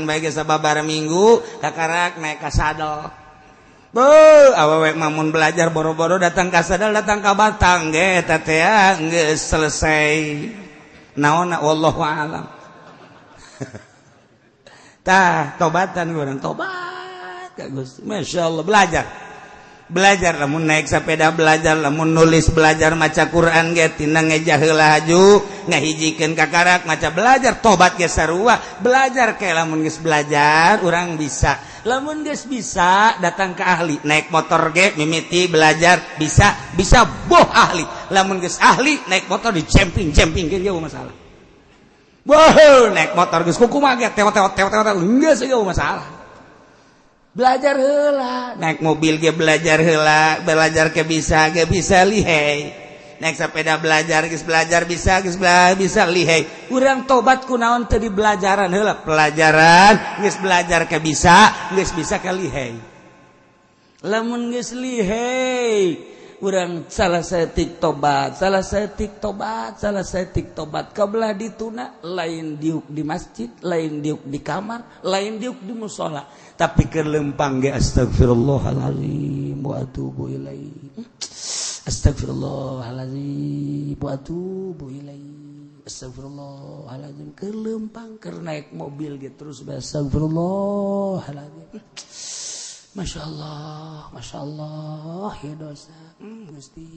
bae ge sababaraha minggu kakarak naik ka sadel beuh awewe mah mun belajar boro-boro datang ka sadel datang ka batang ge eta teh geus selesai naonna wallahu a'lam tah tobatan urang tobat ka Gusti masyaallah belajar lamun naik sepeda belajar lamun nulis belajar maca Quran ge tina ngeja heula haju ngahijikeun kakarak maca belajar tobat ge sarua belajar ke lamun geus belajar urang bisa lamun geus bisa datang ke ahli naik motor ge mimiti belajar bisa boh ahli lamun geus ahli naik motor di camping ge jauh masalah wah naik motor geus kumaha ge tewat geus jauh masalah belajar heula naik mobil ge belajar heula belajar ke bisa lihai naik sepeda belajar bisa lihai urang tobat kunaon teu di belajaran heula pelajaran geus belajar ke bisa ke lihai lamun geus lihai urang salah saeutik tobat kabelah dituna lain diuk di masjid lain diuk di kamar lain diuk di mushola tapi keur leumpang ge astagfirullahalazim wa atubu ilaihi astagfirullahalazim wa atubu ilaihi astagfirullahalazim keur leumpang keur naik mobil ge terus astagfirullahalazim Masya Allah ya dosa Gusti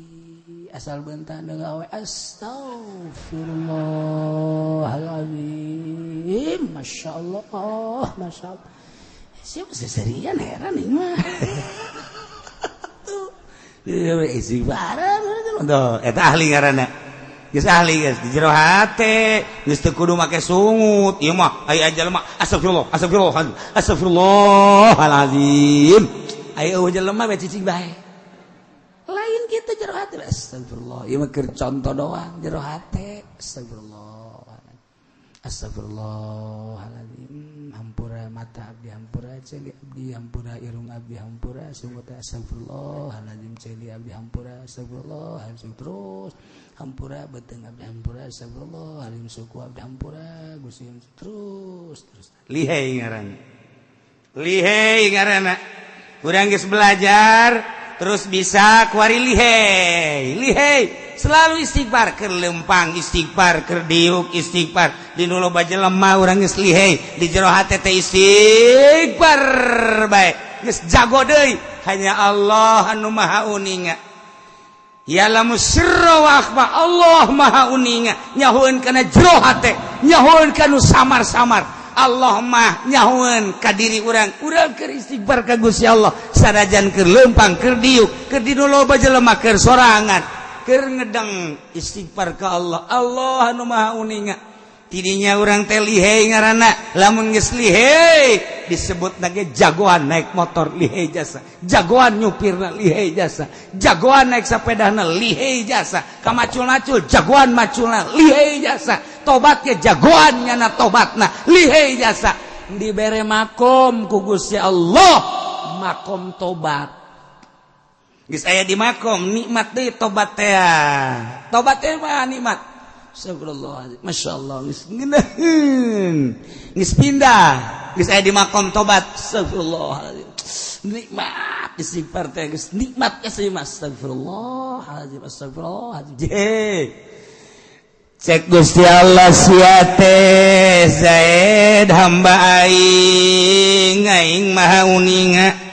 asal bentar dengawe astagfirullahaladzim Masya Allah siapa seserian heran ini mah isi barang itu ahli karena geus ahli geus di jero hate geus teu kudu make sungut ieu mah aya jelema astagfirullahalazim aya jelema bae cicing bae lain kitu jero hate astagfirullah ieu mah keur contoh doang jero hate astagfirullahalazim hampura mata abdi hampura celi abdi hampura irung abdi hampura sungut astagfirullahalazim celi abdi hampura astagfirullahalazim terus hampura beteng abdi hampura astagfirullahalazim suku abdi hampura Gusti terus lihai ngaranna urang geus belajar terus bisa kuari lihai selalu istighfar keur leumpang istighfar keur diuk istighfar dinu loba jelema urang geus lihai di jero hate teh istighfar bae geus jago deui hanya Allah anu maha uninga ya'lamu sirra wa akhfa Allah maha uninga nyahoeun kana jero hate nyahoeun kana samar-samar Allah mah nyahoeun ka diri urang keur istighfar ka Gusti Allah sanajan keur leumpang keur diuk keur dinu loba jelema keur sorangan keur ngedeng istighfar ka Allah anu maha uninga tidinya urang teh lihai ngaranna lamun geus lihai disebutna ge jagoan naik motor lihai jasa jagoan nyupirna lihai jasa jagoan naik sepedana lihai jasa kamacul-macul jagoan maculna lihai jasa tobat ge jagoan nyana tobatna lihai jasa dibere makom ku Gusti Allah makom tobat geus aya di makom nikmat deui tobat teh mah nikmat astagfirullah masyaallah geus ngeunaheun geus pindah geus aya di makom tobat astagfirullah nikmat istighfar teh geus nikmat geus astagfirullah cek Gusti Allah sia teh zaid hamba aing maha uninga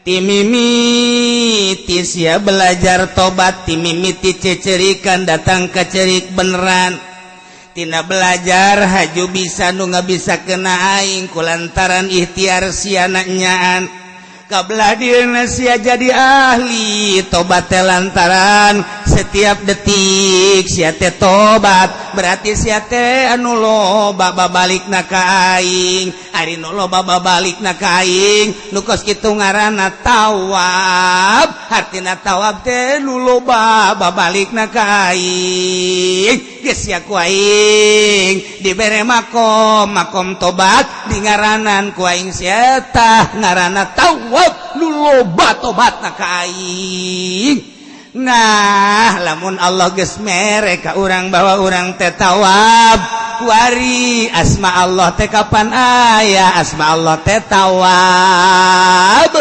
timimiti sia belajar tobat timimiti cecerikan datang ke cerik beneran tina belajar haju bisa nu bisa kena aing kulantaran ikhtiar sia nyaan kabelah dieuna sia jadi ahli tobat teh lantaran setiap detik sia teh tobat berarti sia teh anu loba babalikna ka aing ari nu loba babalikna ka aing nu kos kitu ngaranna tawab hartina tawab teh nu loba babalikna ka aing geus sia ku aing dibere makom tobat di ngaranan ku aing sia tah ngaranna tawab nu loba tobatna ka aing. Nah lamun Allah geus mere ka urang bahwa urang teh tawab kuari asma Allah teh kapan aya asma Allah teh tawab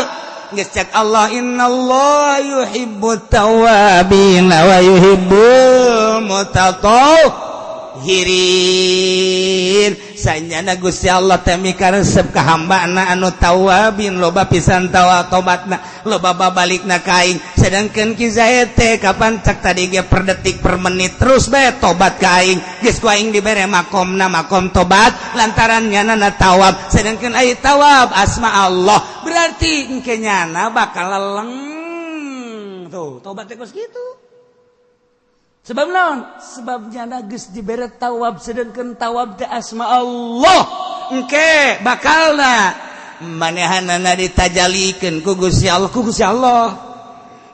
geus cek Allah innallaha yuhibbut tawabin wa yuhibbul mutatahhirin sanyana Gusti Allah teh mikaresep ka hambana anu tawabin loba pisan tobatna loba babalikna ka aing sedangkeun ki zaid teh kapan cek tadi ge per detik per menit terus bae tobat ka aing geus ku aing dibere makomna makom tobat lantaran nyana tawab sedangkeun ai tawab asma Allah berarti engke nyana bakal leleng tuh tobat teh geus kitu. Sebab naon? Sebab nyana geus dibere tawab sedangkeun tawab teh asma Allah. Engke bakalna manehanana ditajalikan ku Gusti Allah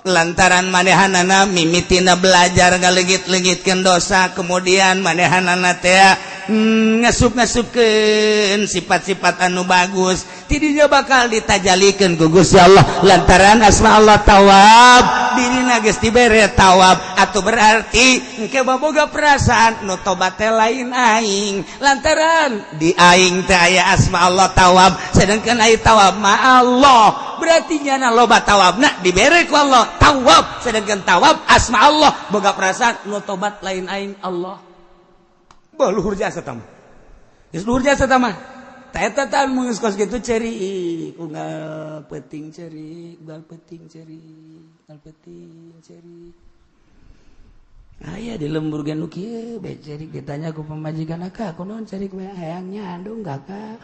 lantaran manehanana mimitina belajar ngalegit-legitkeun dosa kemudian manehanana teh ngasup-ngasupkeun sifat-sifat anu bagus tidinya bakal ditajalikeun ku Gusti Allah lantaran asma Allah Tawwab dirina geus dibere tawab atuh berarti engke boboga perasaan nu tobat teh lain aing lantaran di aing teh aya asma Allah Tawwab sedangkan aya tawab ma Allah berarti nyana loba tawabna dibere ku Allah tawab sedangkan tawab asma Allah boga perasaan nu tobat lain aing Allah bah luhur jasa tamah geus luhur jasa tamah ta eta tah mun geus kitu ceri unggal peuting ceri unggal peuting ceri unggal peuting ceri aya di lembur ge nu kieu be ceri ditanya ku pamajikan ka kunaon ceri we hayang nyandung kakak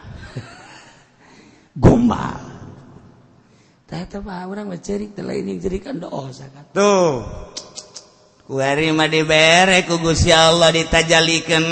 gombal ta eta mah urang mah ceri teh lain yang ceri kan dosa kan tuh kuari mah dibere ku Gusti Allah ditajalikeun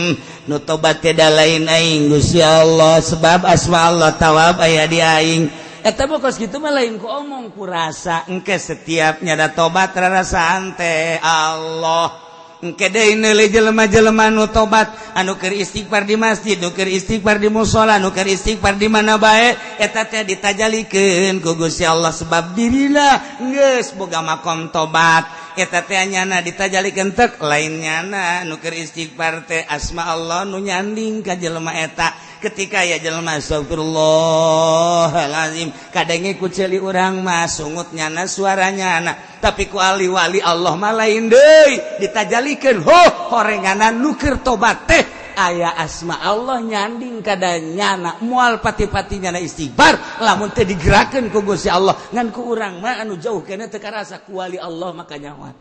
nu tobat teh da lain aing Gusti Allah sebab asma Allah Tawwab aya di aing eta mah kos kitu mah lain ku omong ku rasa engke setiap nyada tobat rarasaan teh Allah engke deui neuleuh jelema-jelema nu tobat anu keur istighfar di masjid nu keur istighfar di mushola nu keur istighfar di mana bae eta teh ditajalikeun ku Gusti Allah sebab dirina geus boga makom tobat eta teh nyana ditajalikeun teu lain nyana nu keur istighfar teh asma Allah nu nyanding ka jelema eta ketika ya jelema astagfirullahalazim kadenge ku ceuli urang mah sungut nyana suaranya anak tapi ku ali wali Allah mah lain deui ditajalikeun horenganan nu keur tobat teh aya asma Allah nyanding kada nyana moal pati-pati nyana istighfar lamun teh digerakkeun ku Gusti Allah ngan ku urang mah anu jauh keneh teu karasa ku wali Allah maka nyawa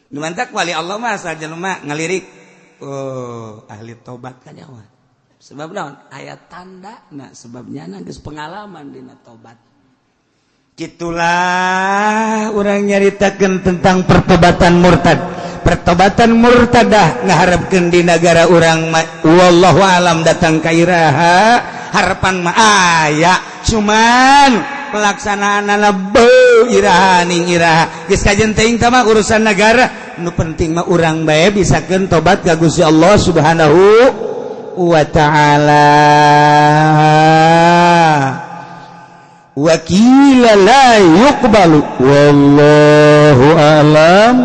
nu mantak wali Allah mah asal jelema ngalirik ahli tobat ka nyawa sebab naon aya tandana sebab nyana geus pengalaman dina tobat kitulah urang nyaritakeun tentang pertobatan murtadah ngaharepkeun di negara urang wallahu alam datang ka iraha harapan mah aya cuman pelaksanaanna iraha ning iraha geus kajen teuing tah mah urusan negara nu penting mah urang bae bisakeun tobat ka Gusti Allah Subhanahu wa ta'ala wa qila la yuqbalu wallahu alam